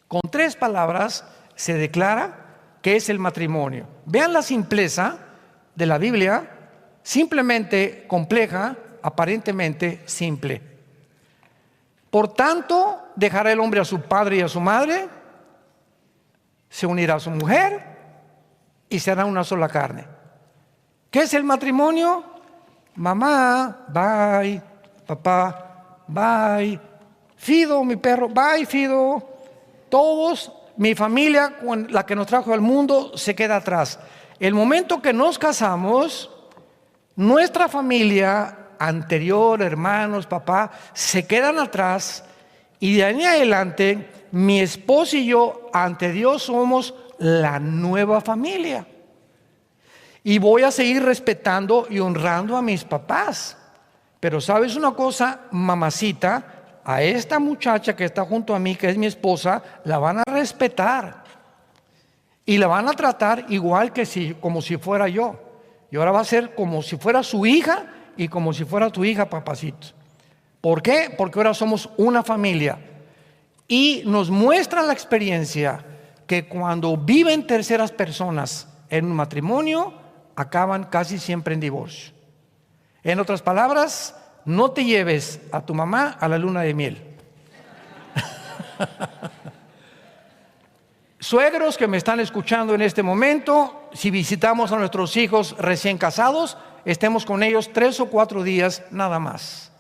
Con 3 palabras se declara qué es el matrimonio. Vean la simpleza de la Biblia, simplemente compleja, aparentemente simple. Por tanto, dejará el hombre a su padre y a su madre, se unirá a su mujer y será una sola carne. ¿Qué es el matrimonio? Mamá, bye. Papá, bye. Fido, mi perro, bye, Fido. Todos, mi familia, la que nos trajo al mundo, se queda atrás. El momento que nos casamos, nuestra familia anterior, hermanos, papá, se quedan atrás, y de ahí en adelante mi esposo y yo ante Dios somos la nueva familia, y voy a seguir respetando y honrando a mis papás. Pero sabes una cosa, mamacita, a esta muchacha que está junto a mí, que es mi esposa, la van a respetar y la van a tratar igual que como si fuera yo. Y ahora va a ser como si fuera su hija y como si fuera tu hija, papacito. ¿Por qué? Porque ahora somos una familia. Y nos muestra la experiencia que cuando viven terceras personas en un matrimonio, acaban casi siempre en divorcio. En otras palabras, no te lleves a tu mamá a la luna de miel. Suegros que me están escuchando en este momento, si visitamos a nuestros hijos recién casados, estemos con ellos 3 o 4 días nada más.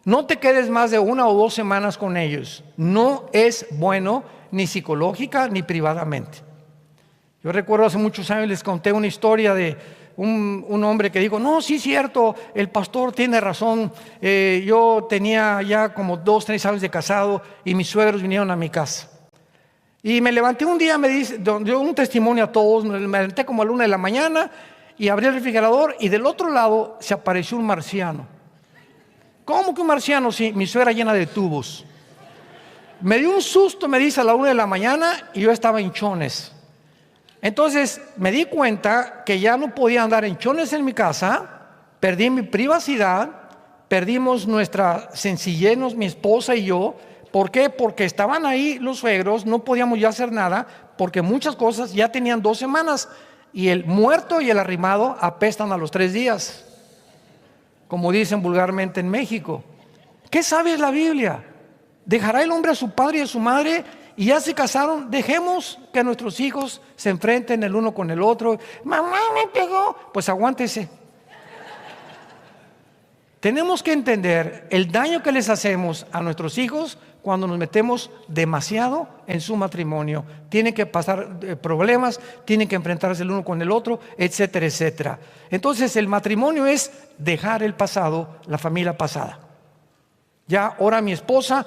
No te quedes más de 1 o 2 semanas con ellos. No es bueno ni psicológica ni privadamente. Yo recuerdo hace muchos años les conté una historia de un hombre que dijo: no, sí es cierto, el pastor tiene razón. Yo tenía ya como 2 o 3 años de casado y mis suegros vinieron a mi casa. Y me levanté un día, me dice, dio un testimonio a todos, me levanté como a la 1 de la mañana y abrí el refrigerador y del otro lado se apareció un marciano. ¿Cómo que un marciano? Sí, mi suegra llena de tubos. Me dio un susto, me dice, a la 1 de la mañana y yo estaba en chones. Entonces me di cuenta que ya no podía andar en chones en mi casa, perdí mi privacidad, perdimos nuestra sencillez, mi esposa y yo. ¿Por qué? Porque estaban ahí los suegros, no podíamos ya hacer nada, porque muchas cosas ya tenían 2 semanas y el muerto y el arrimado apestan a los 3 días, como dicen vulgarmente en México. ¿Qué sabe la Biblia? ¿Dejará el hombre a su padre y a su madre? Y ya se casaron. Dejemos que nuestros hijos se enfrenten el uno con el otro. Mamá me pegó. Pues aguántese. Tenemos que entender el daño que les hacemos a nuestros hijos cuando nos metemos demasiado en su matrimonio. Tienen que pasar problemas, tienen que enfrentarse el uno con el otro, etcétera, etcétera. Entonces el matrimonio es dejar el pasado, la familia pasada. Ya ahora mi esposa,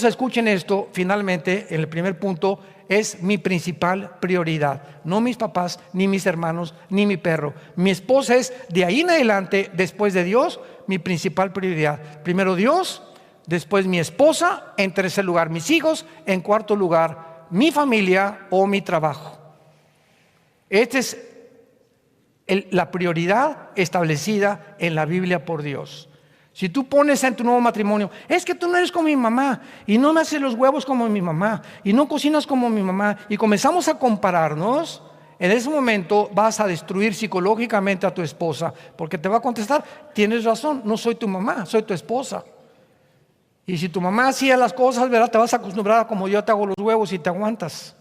escuchen esto, finalmente, en el primer punto, es mi principal prioridad. No mis papás, ni mis hermanos, ni mi perro. Mi esposa es, de ahí en adelante, después de Dios, mi principal prioridad. Primero Dios, después mi esposa, en tercer lugar mis hijos, en cuarto lugar mi familia o mi trabajo. Esta es la prioridad establecida en la Biblia por Dios. Si tú pones en tu nuevo matrimonio, es que tú no eres como mi mamá, y no me haces los huevos como mi mamá, y no cocinas como mi mamá, y comenzamos a compararnos, en ese momento vas a destruir psicológicamente a tu esposa, porque te va a contestar: tienes razón, no soy tu mamá, soy tu esposa. Y si tu mamá hacía las cosas, ¿verdad?, te vas a acostumbrar a como yo te hago los huevos y te aguantas.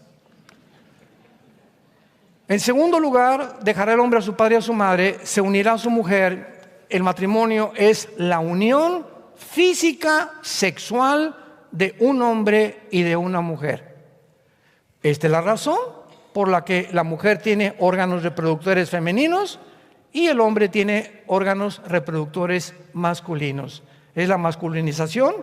En segundo lugar, dejará el hombre a su padre y a su madre, se unirá a su mujer. El matrimonio es la unión física, sexual de un hombre y de una mujer. Esta es la razón por la que la mujer tiene órganos reproductores femeninos y el hombre tiene órganos reproductores masculinos. Es la masculinización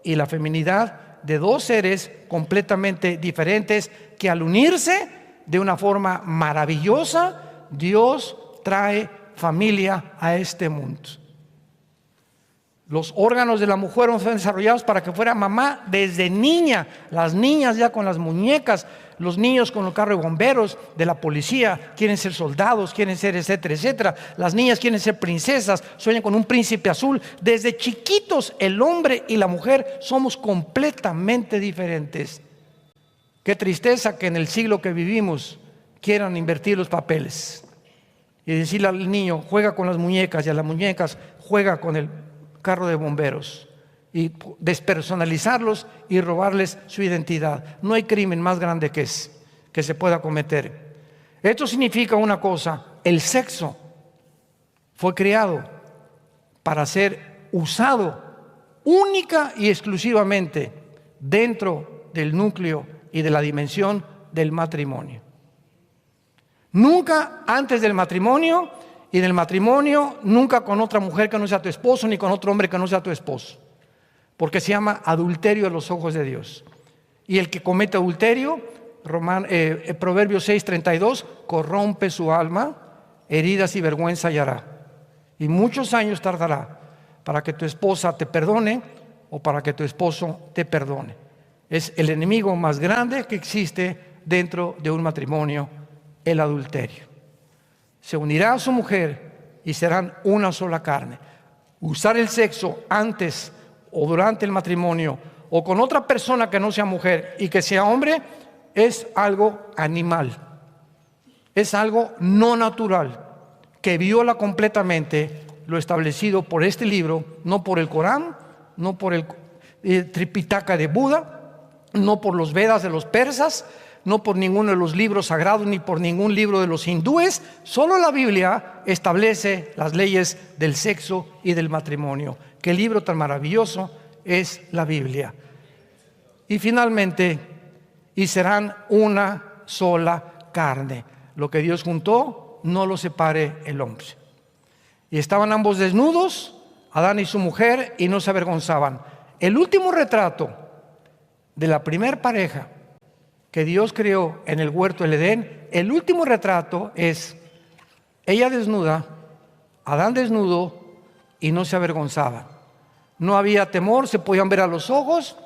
y la feminidad de 2 seres completamente diferentes que, al unirse de una forma maravillosa, Dios trae familia a este mundo. Los órganos de la mujer fueron desarrollados para que fuera mamá desde niña. Las niñas ya con las muñecas, los niños con el carro de bomberos, de la policía, quieren ser soldados, quieren ser etcétera, etcétera. Las niñas quieren ser princesas, sueñan con un príncipe azul. Desde chiquitos el hombre y la mujer somos completamente diferentes. Qué tristeza que en el siglo que vivimos quieran invertir los papeles y decirle al niño, juega con las muñecas, y a las muñecas, juega con el carro de bomberos, y despersonalizarlos y robarles su identidad. No hay crimen más grande que se pueda cometer. Esto significa una cosa: el sexo fue creado para ser usado única y exclusivamente dentro del núcleo y de la dimensión del matrimonio. Nunca antes del matrimonio, y en el matrimonio nunca con otra mujer que no sea tu esposo, ni con otro hombre que no sea tu esposo, porque se llama adulterio a los ojos de Dios. Y el que comete adulterio, Proverbios 6:32, corrompe su alma, heridas y vergüenza hallará, y muchos años tardará para que tu esposa te perdone o para que tu esposo te perdone. Es el enemigo más grande que existe dentro de un matrimonio, el adulterio. Se unirá a su mujer y serán una sola carne. Usar el sexo antes o durante el matrimonio o con otra persona que no sea mujer y que sea hombre es algo animal, es algo no natural, que viola completamente lo establecido por este libro, no por el Corán, no por el Tripitaka de Buda, no por los Vedas de los persas, no por ninguno de los libros sagrados, ni por ningún libro de los hindúes. Solo la Biblia establece las leyes del sexo y del matrimonio. Qué libro tan maravilloso es la Biblia. Y finalmente, y serán una sola carne. Lo que Dios juntó, no lo separe el hombre. Y estaban ambos desnudos, Adán y su mujer, y no se avergonzaban. El último retrato de la primer pareja que Dios creó en el huerto del Edén, el último retrato es ella desnuda, Adán desnudo, y no se avergonzaba. No había temor, se podían ver a los ojos,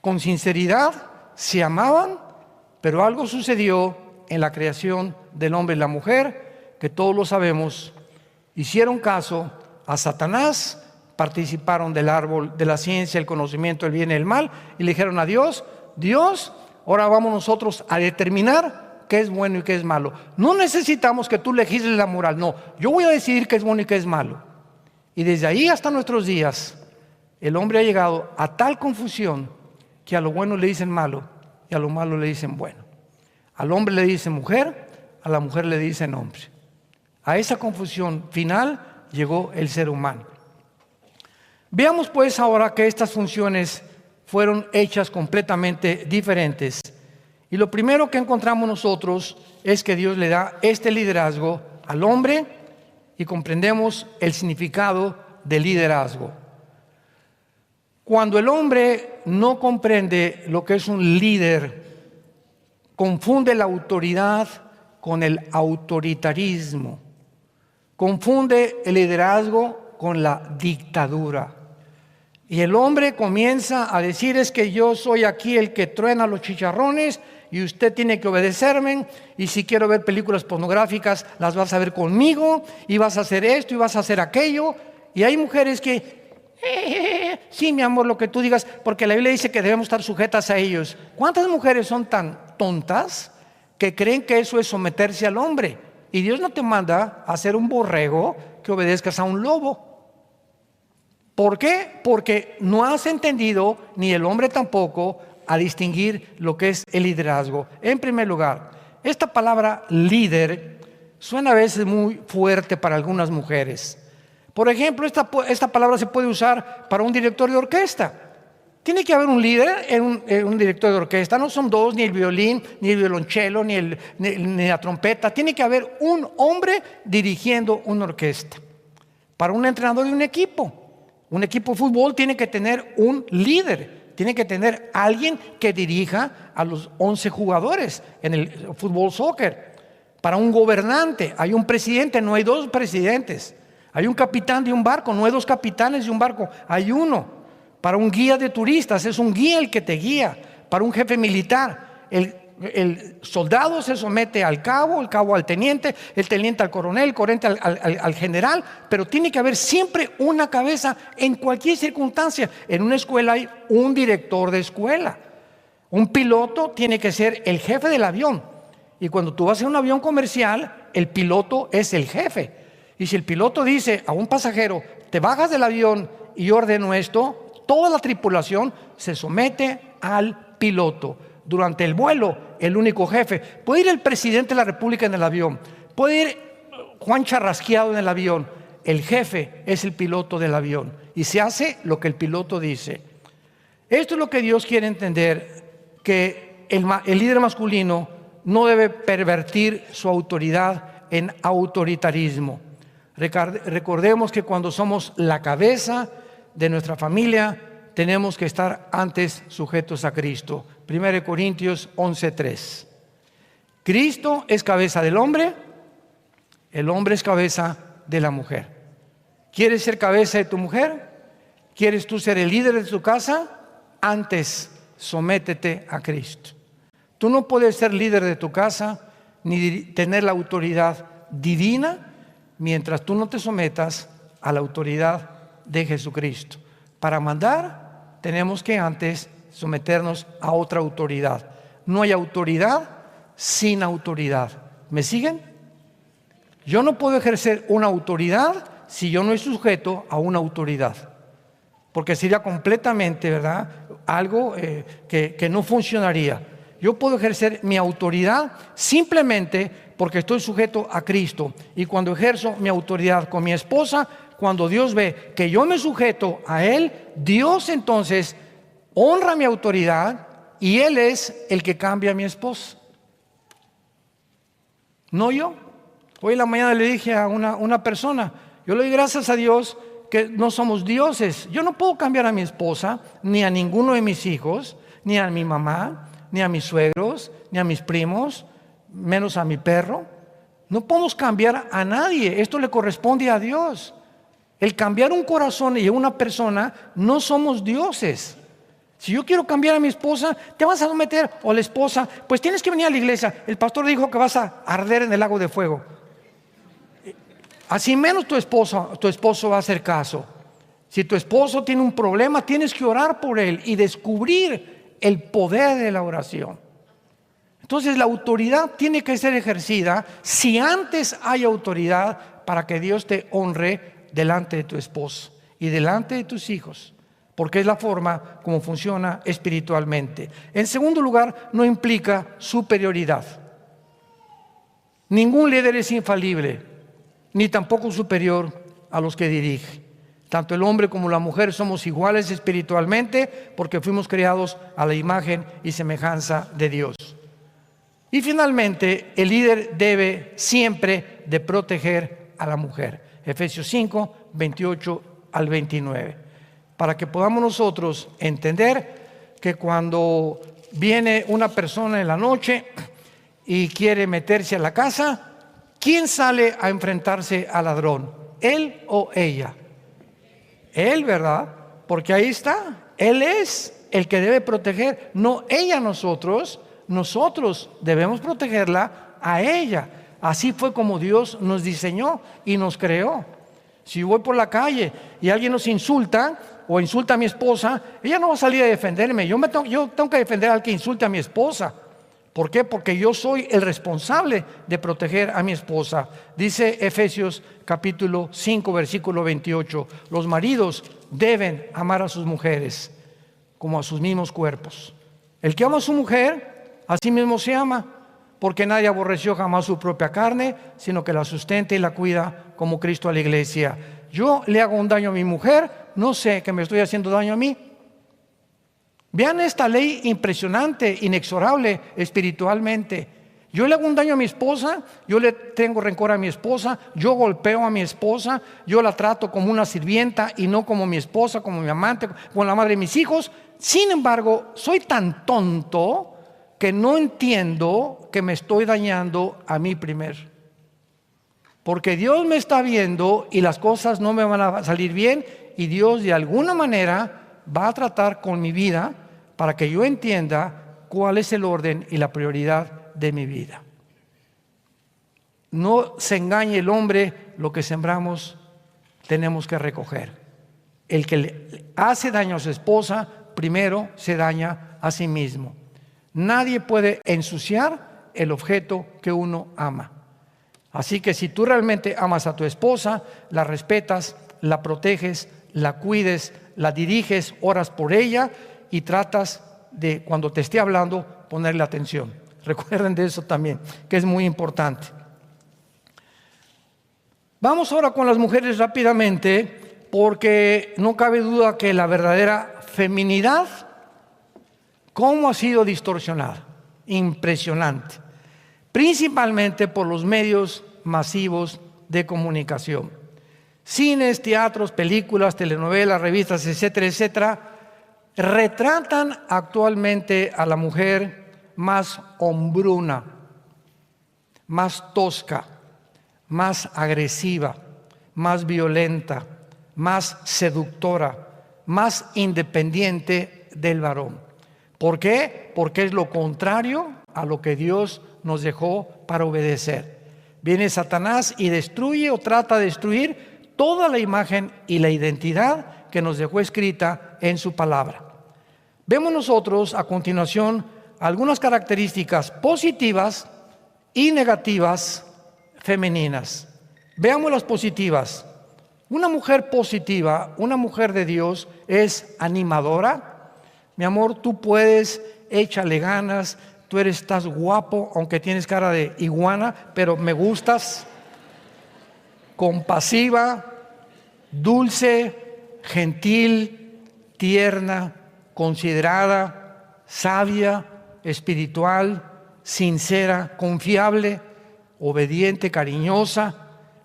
con sinceridad, se amaban, pero algo sucedió en la creación del hombre y la mujer, que todos lo sabemos. Hicieron caso a Satanás, participaron del árbol de la ciencia, el conocimiento del bien y el mal, y le dijeron a Dios, Dios, ahora vamos nosotros a determinar qué es bueno y qué es malo. No necesitamos que tú legisles la moral, no, yo voy a decidir qué es bueno y qué es malo. Y desde ahí hasta nuestros días, el hombre ha llegado a tal confusión que a lo bueno le dicen malo y a lo malo le dicen bueno. Al hombre le dicen mujer, a la mujer le dicen hombre. A esa confusión final llegó el ser humano. Veamos pues ahora que estas funciones fueron hechas completamente diferentes. Y lo primero que encontramos nosotros es que Dios le da este liderazgo al hombre y comprendemos el significado del liderazgo. Cuando el hombre no comprende lo que es un líder, confunde la autoridad con el autoritarismo, confunde el liderazgo con la dictadura. Y el hombre comienza a decir, es que yo soy aquí el que truena los chicharrones y usted tiene que obedecerme, y si quiero ver películas pornográficas las vas a ver conmigo, y vas a hacer esto y vas a hacer aquello. Y hay mujeres que, sí mi amor, lo que tú digas, porque la Biblia dice que debemos estar sujetas a ellos. ¿Cuántas mujeres son tan tontas que creen que eso es someterse al hombre? Y Dios no te manda a ser un borrego que obedezcas a un lobo. ¿Por qué? Porque no has entendido, ni el hombre tampoco, a distinguir lo que es el liderazgo. En primer lugar, esta palabra líder suena a veces muy fuerte para algunas mujeres. Por ejemplo, esta palabra se puede usar para un director de orquesta. Tiene que haber un líder en un director de orquesta. No son dos, ni el violín, ni el violonchelo, ni la trompeta. Tiene que haber un hombre dirigiendo una orquesta. Para un entrenador de un equipo de fútbol tiene que tener un líder. Tiene que tener alguien que dirija a los 11 jugadores en el fútbol soccer. Para un gobernante hay un presidente, no hay dos presidentes. Hay un capitán de un barco, no hay dos capitanes de un barco, hay uno. Para un guía de turistas, es un guía el que te guía. Para un jefe militar, el soldado se somete al cabo, el cabo al teniente, el teniente al coronel, el coronel al general, pero tiene que haber siempre una cabeza en cualquier circunstancia. En una escuela hay un director de escuela. Un piloto tiene que ser el jefe del avión. Y cuando tú vas en un avión comercial, el piloto es el jefe. Y si el piloto dice a un pasajero, te bajas del avión y yo ordeno esto, toda la tripulación se somete al piloto. Durante el vuelo, el único jefe. Puede ir el presidente de la República en el avión, puede ir Juan Charrasqueado en el avión. El jefe es el piloto del avión y se hace lo que el piloto dice. Esto es lo que Dios quiere entender, que el líder masculino no debe pervertir su autoridad en autoritarismo. Recordemos que cuando somos la cabeza de nuestra familia, tenemos que estar antes sujetos a Cristo. 1 Corintios 11:3. Cristo es cabeza del hombre, el hombre es cabeza de la mujer. ¿Quieres ser cabeza de tu mujer? ¿Quieres tú ser el líder de tu casa? Antes sométete a Cristo. Tú no puedes ser líder de tu casa ni tener la autoridad divina mientras tú no te sometas a la autoridad de Jesucristo. Para mandar tenemos que antes someternos a otra autoridad. No hay autoridad sin autoridad. ¿Me siguen? Yo no puedo ejercer una autoridad si yo no estoy sujeto a una autoridad, porque sería completamente, ¿verdad?, algo que no funcionaría. Yo puedo ejercer mi autoridad simplemente porque estoy sujeto a Cristo. Y cuando ejerzo mi autoridad con mi esposa, cuando Dios ve que yo me sujeto a Él, Dios entonces honra mi autoridad y Él es el que cambia a mi esposa. No yo. Hoy en la mañana le dije a una persona, yo le doy gracias a Dios que no somos dioses. Yo no puedo cambiar a mi esposa, ni a ninguno de mis hijos, ni a mi mamá, ni a mis suegros, ni a mis primos, menos a mi perro. No podemos cambiar a nadie. Esto le corresponde a Dios. El cambiar un corazón y una persona, no somos dioses. Si yo quiero cambiar a mi esposa, te vas a someter, o la esposa, pues tienes que venir a la iglesia. El pastor dijo que vas a arder en el lago de fuego. Así menos tu esposo va a hacer caso. Si tu esposo tiene un problema, tienes que orar por él y descubrir el poder de la oración. Entonces la autoridad tiene que ser ejercida si antes hay autoridad para que Dios te honre delante de tu esposo y delante de tus hijos, porque es la forma como funciona espiritualmente. En segundo lugar, no implica superioridad. Ningún líder es infalible, ni tampoco superior a los que dirige. Tanto el hombre como la mujer somos iguales espiritualmente porque fuimos creados a la imagen y semejanza de Dios. Y finalmente, el líder debe siempre de proteger a la mujer. Efesios 5, 28 al 29. Para que podamos nosotros entender que cuando viene una persona en la noche y quiere meterse a la casa, ¿quién sale a enfrentarse al ladrón? ¿Él o ella? Él, ¿verdad? Porque ahí está. Él es el que debe proteger, no ella a nosotros. Nosotros debemos protegerla a ella. Así fue como Dios nos diseñó y nos creó. Si yo voy por la calle y alguien nos insulta o insulta a mi esposa, ella no va a salir a defenderme. Yo tengo que defender al que insulte a mi esposa. ¿Por qué? Porque yo soy el responsable de proteger a mi esposa. Dice Efesios capítulo 5, versículo 28. Los maridos deben amar a sus mujeres como a sus mismos cuerpos. El que ama a su mujer, a sí mismo se ama, porque nadie aborreció jamás su propia carne, sino que la sustenta y la cuida como Cristo a la iglesia. Yo le hago un daño a mi mujer, no sé que me estoy haciendo daño a mí. Vean esta ley impresionante, inexorable espiritualmente. Yo le hago un daño a mi esposa, yo le tengo rencor a mi esposa, yo golpeo a mi esposa, yo la trato como una sirvienta y no como mi esposa, como mi amante, como la madre de mis hijos. Sin embargo, soy tan tonto que no entiendo que me estoy dañando a mí primero. Porque Dios me está viendo y las cosas no me van a salir bien, y Dios de alguna manera va a tratar con mi vida para que yo entienda cuál es el orden y la prioridad de mi vida. No se engañe el hombre, lo que sembramos tenemos que recoger. El que le hace daño a su esposa, primero se daña a sí mismo. Nadie puede ensuciar el objeto que uno ama. Así que si tú realmente amas a tu esposa, la respetas, la proteges, la cuides, la diriges, oras por ella y tratas de, cuando te esté hablando, ponerle atención. Recuerden de eso también, que es muy importante. Vamos ahora con las mujeres rápidamente, porque no cabe duda que la verdadera feminidad, ¿cómo ha sido distorsionada? Impresionante. Principalmente por los medios masivos de comunicación. Cines, teatros, películas, telenovelas, revistas, etcétera, etcétera, retratan actualmente a la mujer más hombruna, más tosca, más agresiva, más violenta, más seductora, más independiente del varón. ¿Por qué? Porque es lo contrario a lo que Dios nos dejó para obedecer. Viene Satanás y destruye o trata de destruir toda la imagen y la identidad que nos dejó escrita en su palabra. Vemos nosotros a continuación algunas características positivas y negativas femeninas. Veamos las positivas. Una mujer positiva, una mujer de Dios, es animadora. Mi amor, tú puedes, échale ganas. Tú estás guapo, aunque tienes cara de iguana, pero me gustas. Compasiva, dulce, gentil, tierna, considerada, sabia, espiritual, sincera, confiable, obediente, cariñosa,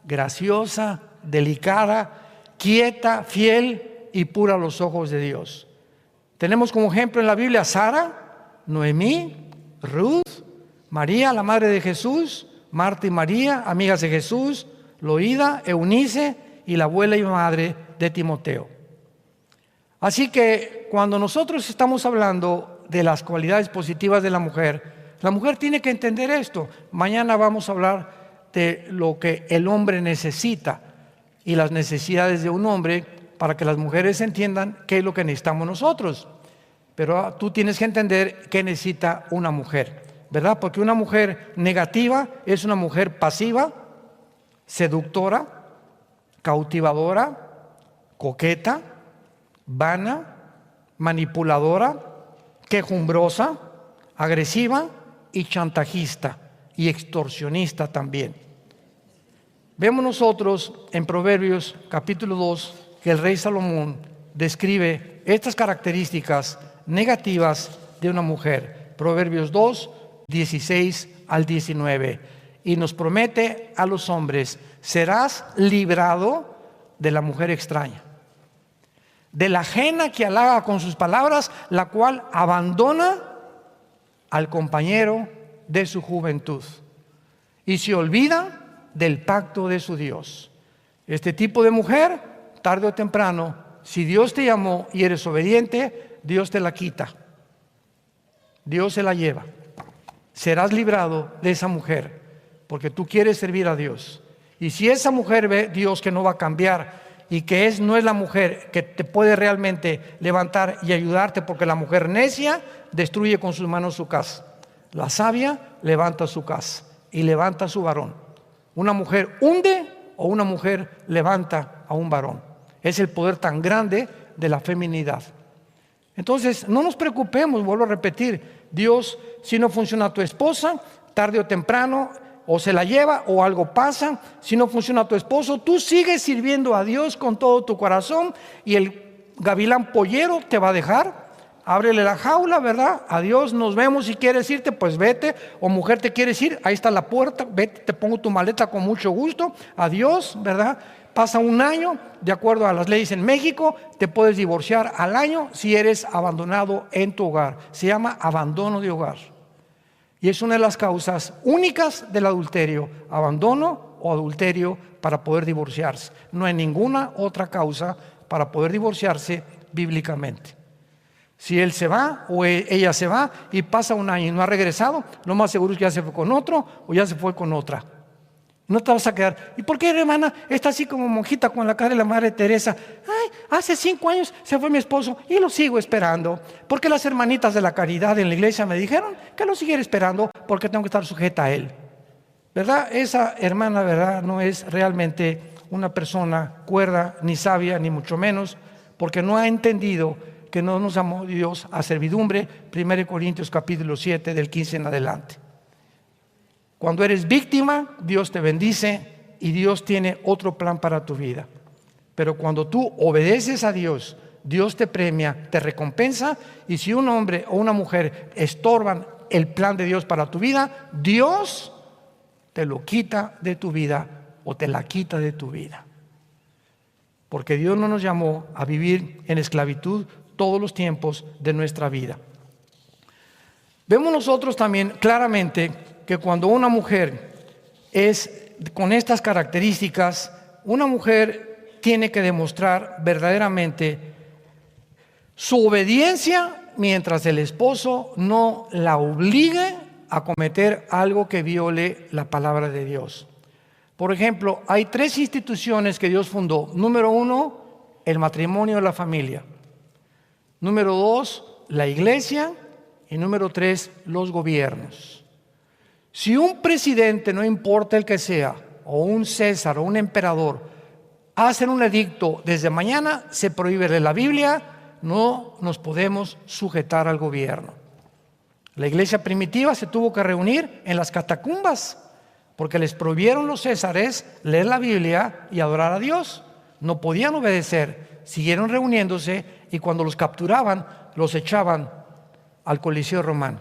graciosa, delicada, quieta, fiel y pura a los ojos de Dios. Tenemos como ejemplo en la Biblia a Sara, Noemí, Ruth, María, la madre de Jesús, Marta y María, amigas de Jesús, Loída, Eunice y la abuela y madre de Timoteo. Así que cuando nosotros estamos hablando de las cualidades positivas de la mujer tiene que entender esto. Mañana vamos a hablar de lo que el hombre necesita y las necesidades de un hombre para que las mujeres entiendan qué es lo que necesitamos nosotros. Pero tú tienes que entender qué necesita una mujer, ¿verdad? Porque una mujer negativa es una mujer pasiva, seductora, cautivadora, coqueta, vana, manipuladora, quejumbrosa, agresiva y chantajista y extorsionista también. Vemos nosotros en Proverbios capítulo 2 que el rey Salomón describe estas características negativas de una mujer. Proverbios 2, 16 al 19. Y nos promete a los hombres: serás librado de la mujer extraña, de la ajena que halaga con sus palabras, la cual abandona al compañero de su juventud y se olvida del pacto de su Dios. Este tipo de mujer, tarde o temprano, si Dios te llamó y eres obediente, Dios te la quita, Dios se la lleva. Serás librado de esa mujer porque tú quieres servir a Dios. Y si esa mujer ve Dios que no va a cambiar y que no es la mujer que te puede realmente levantar y ayudarte, porque la mujer necia destruye con sus manos su casa, la sabia levanta su casa y levanta a su varón. Una mujer hunde o una mujer levanta a un varón. Es el poder tan grande de la feminidad. Entonces, no nos preocupemos, vuelvo a repetir, Dios, si no funciona tu esposa, tarde o temprano, o se la lleva o algo pasa. Si no funciona tu esposo, tú sigues sirviendo a Dios con todo tu corazón y el gavilán pollero te va a dejar. Ábrele la jaula, ¿verdad? Adiós, nos vemos. Si quieres irte, pues vete. O mujer, te quieres ir, ahí está la puerta, vete, te pongo tu maleta con mucho gusto. Adiós, ¿verdad? Pasa un año, de acuerdo a las leyes en México, te puedes divorciar al año si eres abandonado en tu hogar. Se llama abandono de hogar. Y es una de las causas únicas del adulterio, abandono o adulterio para poder divorciarse. No hay ninguna otra causa para poder divorciarse bíblicamente. Si él se va o ella se va y pasa un año y no ha regresado, lo más seguro es que ya se fue con otro o ya se fue con otra. No te vas a quedar. ¿Y por qué, hermana, está así como monjita con la cara de la Madre Teresa? Ay, hace 5 años se fue mi esposo y lo sigo esperando. Porque las hermanitas de la caridad en la iglesia me dijeron que lo siguiera esperando porque tengo que estar sujeta a él. ¿Verdad? Esa hermana, ¿verdad?, no es realmente una persona cuerda, ni sabia, ni mucho menos, porque no ha entendido que no nos llamó Dios a servidumbre. 1 Corintios capítulo 7, del 15 en adelante. Cuando eres víctima, Dios te bendice y Dios tiene otro plan para tu vida. Pero cuando tú obedeces a Dios, Dios te premia, te recompensa. Y si un hombre o una mujer estorban el plan de Dios para tu vida, Dios te lo quita de tu vida o te la quita de tu vida. Porque Dios no nos llamó a vivir en esclavitud todos los tiempos de nuestra vida. Vemos nosotros también claramente que cuando una mujer es con estas características, una mujer tiene que demostrar verdaderamente su obediencia mientras el esposo no la obligue a cometer algo que viole la palabra de Dios. Por ejemplo, hay 3 instituciones que Dios fundó. Número 1, el matrimonio y la familia. Número 2, la iglesia. Y número 3, los gobiernos. Si un presidente, no importa el que sea, o un César o un emperador, hacen un edicto desde mañana, se prohíbe de la Biblia, no nos podemos sujetar al gobierno. La iglesia primitiva se tuvo que reunir en las catacumbas, porque les prohibieron los césares leer la Biblia y adorar a Dios. No podían obedecer, siguieron reuniéndose y cuando los capturaban, los echaban al Coliseo Romano.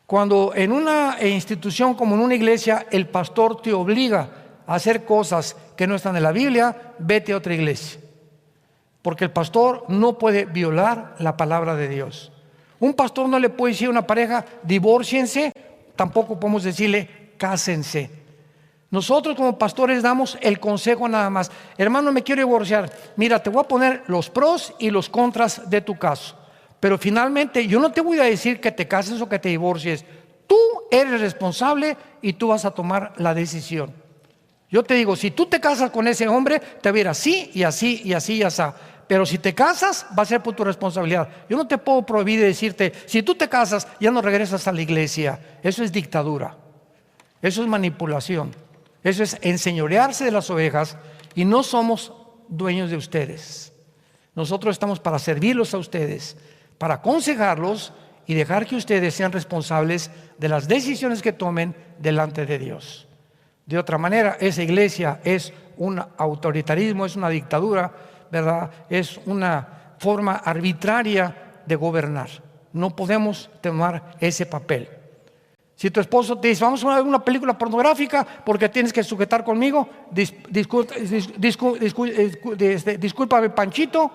Cuando en una institución como en una iglesia el pastor te obliga a hacer cosas que no están en la Biblia, vete a otra iglesia. Porque el pastor no puede violar la palabra de Dios. Un pastor no le puede decir a una pareja, divórciense, tampoco podemos decirle, cásense. Nosotros como pastores damos el consejo nada más. Hermano, me quiero divorciar. Mira, te voy a poner los pros y los contras de tu caso. Pero finalmente yo no te voy a decir que te cases o que te divorcies. Tú eres responsable y tú vas a tomar la decisión. Yo te digo, si tú te casas con ese hombre, te va a ir así y así y así y así. Pero si te casas, va a ser por tu responsabilidad. Yo no te puedo prohibir de decirte, si tú te casas, ya no regresas a la iglesia. Eso es dictadura. Eso es manipulación. Eso es enseñorearse de las ovejas y no somos dueños de ustedes. Nosotros estamos para servirlos a ustedes, para aconsejarlos y dejar que ustedes sean responsables de las decisiones que tomen delante de Dios. De otra manera, esa iglesia es un autoritarismo, es una dictadura, ¿verdad? Es una forma arbitraria de gobernar. No podemos tomar ese papel. Si tu esposo te dice, vamos a ver una película pornográfica porque tienes que sujetar conmigo, discúlpame, Panchito,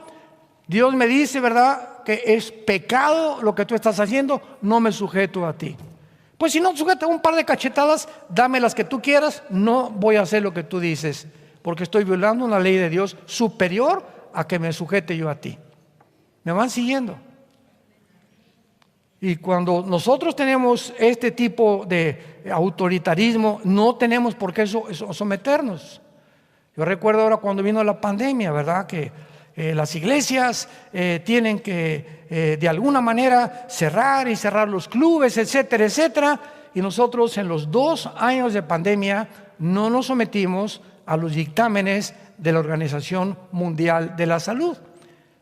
Dios me dice, ¿verdad?, que es pecado lo que tú estás haciendo, no me sujeto a ti. Pues si no sujetas un par de cachetadas, dame las que tú quieras, no voy a hacer lo que tú dices, porque estoy violando una ley de Dios superior a que me sujete yo a ti. ¿Me van siguiendo? Y cuando nosotros tenemos este tipo de autoritarismo, no tenemos por qué someternos. Yo recuerdo ahora cuando vino la pandemia, ¿verdad?, que las iglesias tienen que de alguna manera cerrar los clubes, etcétera, etcétera. Y nosotros en los 2 años de pandemia no nos sometimos a los dictámenes de la Organización Mundial de la Salud.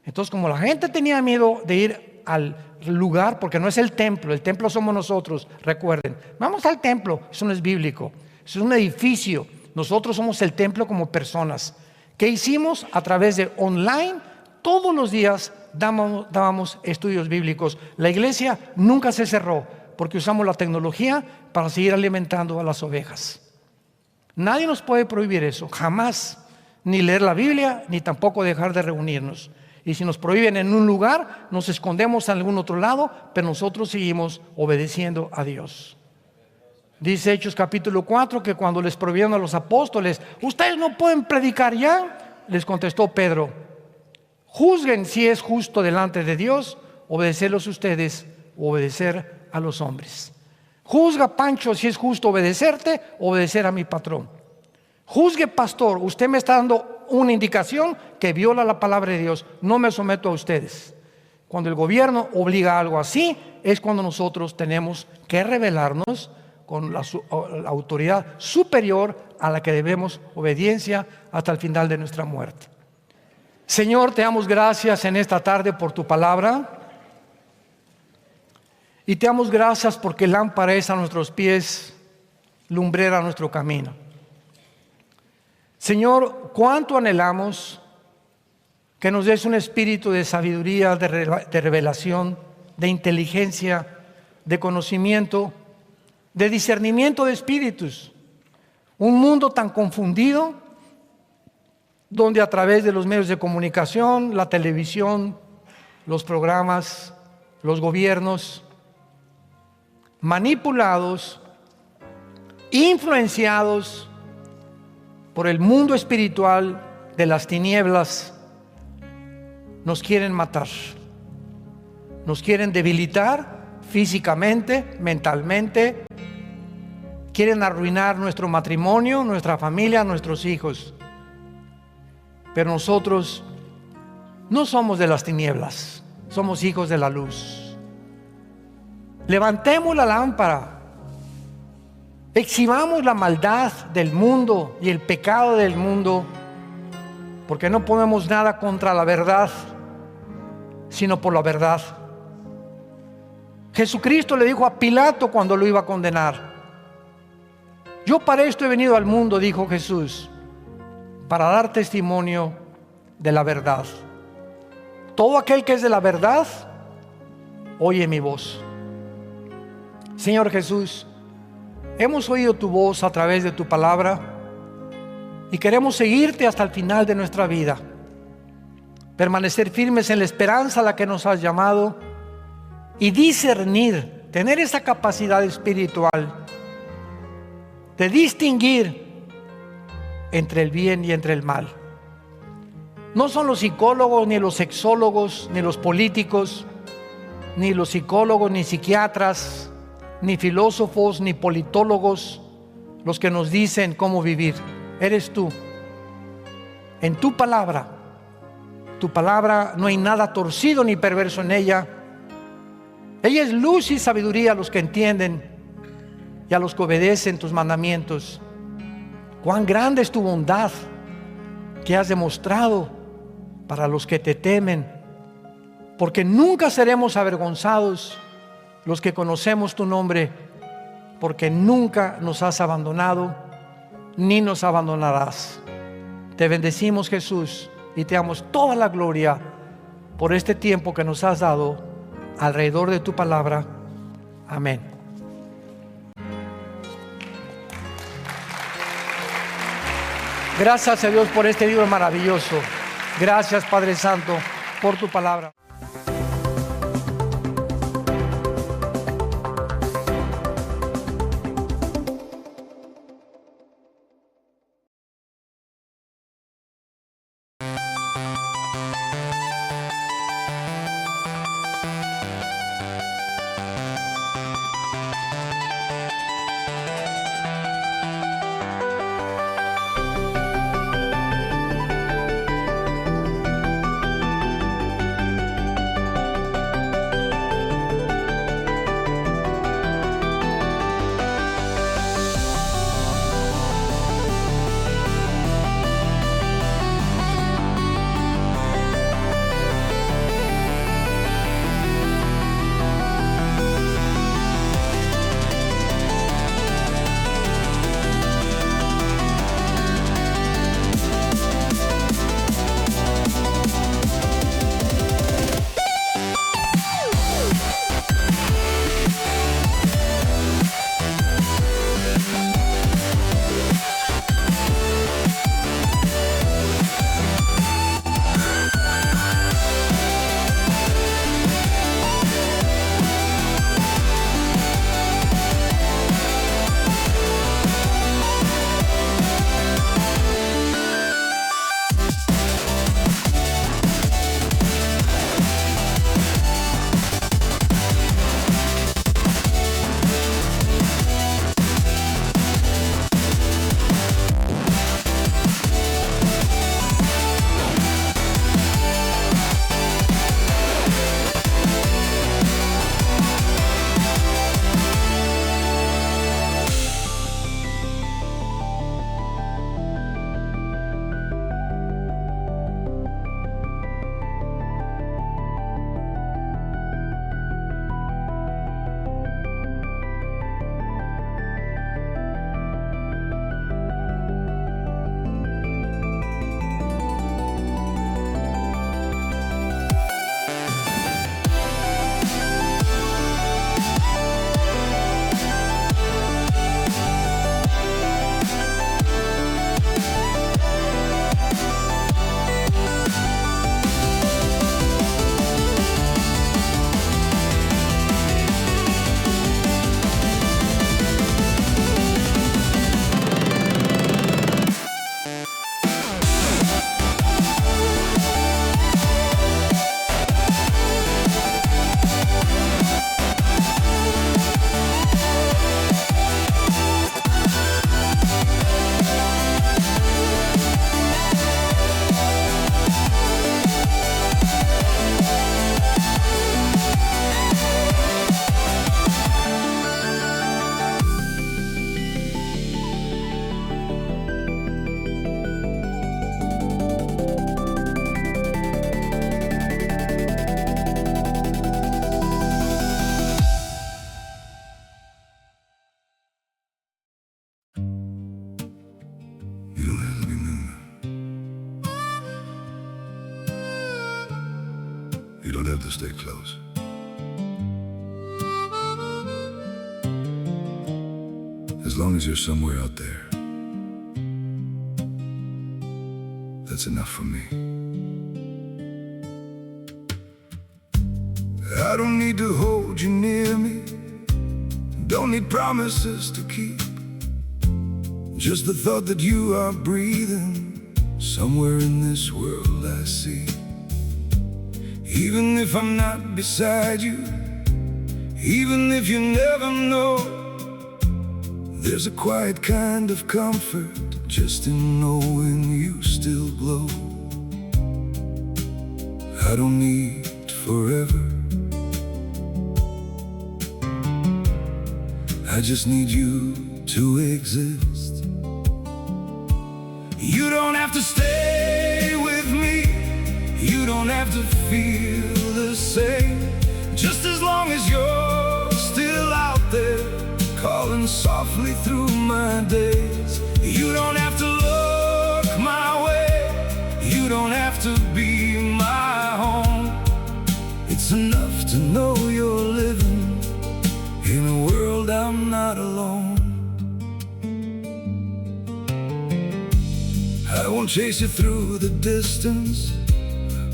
Entonces, como la gente tenía miedo de ir al lugar, porque no es el templo somos nosotros, recuerden, vamos al templo, eso no es bíblico, eso es un edificio, nosotros somos el templo como personas. ¿Qué hicimos? A través de online, todos los días dábamos estudios bíblicos. La iglesia nunca se cerró porque usamos la tecnología para seguir alimentando a las ovejas. Nadie nos puede prohibir eso, jamás, ni leer la Biblia, ni tampoco dejar de reunirnos. Y si nos prohíben en un lugar, nos escondemos en algún otro lado, pero nosotros seguimos obedeciendo a Dios. Dice Hechos capítulo 4 que cuando les prohibieron a los apóstoles, ustedes no pueden predicar ya, les contestó Pedro, juzguen si es justo delante de Dios obedecerlos ustedes o obedecer a los hombres. Juzga, Pancho, si es justo obedecerte o obedecer a mi patrón. Juzgue, pastor, usted me está dando una indicación que viola la palabra de Dios, no me someto a ustedes. Cuando el gobierno obliga a algo así, es cuando nosotros tenemos que rebelarnos con la autoridad superior a la que debemos obediencia hasta el final de nuestra muerte. Señor, te damos gracias en esta tarde por tu palabra y te damos gracias porque lámpara es a nuestros pies, lumbrera a nuestro camino. Señor, cuánto anhelamos que nos des un espíritu de sabiduría, de revelación, de inteligencia, de conocimiento, de discernimiento de espíritus. Un mundo tan confundido, donde a través de los medios de comunicación, la televisión, los programas, los gobiernos, manipulados, influenciados por el mundo espiritual de las tinieblas, nos quieren matar, nos quieren debilitar físicamente, mentalmente, quieren arruinar nuestro matrimonio, nuestra familia, nuestros hijos. Pero nosotros no somos de las tinieblas, somos hijos de la luz. Levantemos la lámpara, exhibamos la maldad del mundo y el pecado del mundo, porque no ponemos nada contra la verdad, sino por la verdad. Jesucristo le dijo a Pilato cuando lo iba a condenar: yo para esto he venido al mundo, dijo Jesús, para dar testimonio de la verdad. Todo aquel que es de la verdad, oye mi voz. Señor Jesús, hemos oído tu voz a través de tu palabra y queremos seguirte hasta el final de nuestra vida. Permanecer firmes en la esperanza a la que nos has llamado y discernir, tener esa capacidad espiritual de distinguir entre el bien y entre el mal. No son los psicólogos, ni los sexólogos, ni los políticos, ni los psicólogos, ni psiquiatras, ni filósofos, ni politólogos los que nos dicen cómo vivir. Eres tú. En tu palabra no hay nada torcido ni perverso en ella. Ella es luz y sabiduría a los que entienden y a los que obedecen tus mandamientos. Cuán grande es tu bondad que has demostrado para los que te temen, porque nunca seremos avergonzados los que conocemos tu nombre, porque nunca nos has abandonado ni nos abandonarás. Te bendecimos, Jesús, y te damos toda la gloria por este tiempo que nos has dado alrededor de tu palabra. Amén. Gracias a Dios por este libro maravilloso. Gracias, Padre Santo, por tu palabra. to stay close. As long as you're somewhere out there, that's enough for me. I don't need to hold you near me, don't need promises to keep. Just the thought that you are breathing somewhere in this world I see. Even if I'm not beside you, even if you never know, there's a quiet kind of comfort just in knowing you still glow. I don't need forever, I just need you to exist. You don't have to stay with me, you don't have to feel the same. Just as long as you're still out there, calling softly through my days. You don't have to look my way, you don't have to be my home. It's enough to know you're living in a world I'm not alone. I won't chase you through the distance,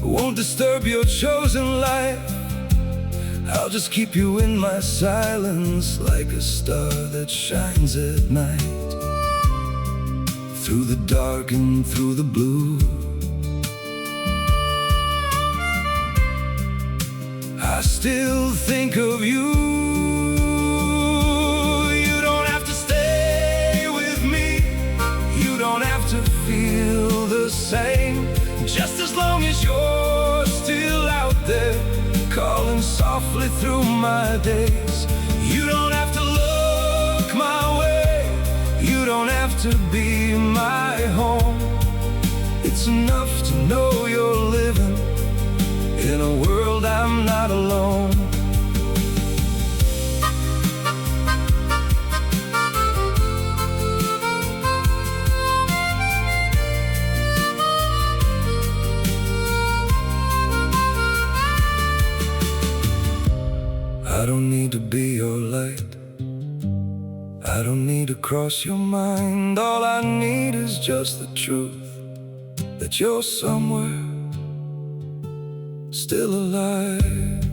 won't disturb your chosen life. I'll just keep you in my silence, like a star that shines at night. Through the dark and through the blue, I still think of you. You don't have to stay with me, you don't have to feel the same. Just as long as you're still out there, calling softly through my days. You don't have to look my way, you don't have to be my home. It's enough to know you're living in a world I'm not alone. I don't need to be your light, I don't need to cross your mind. All I need is just the truth that you're somewhere still alive.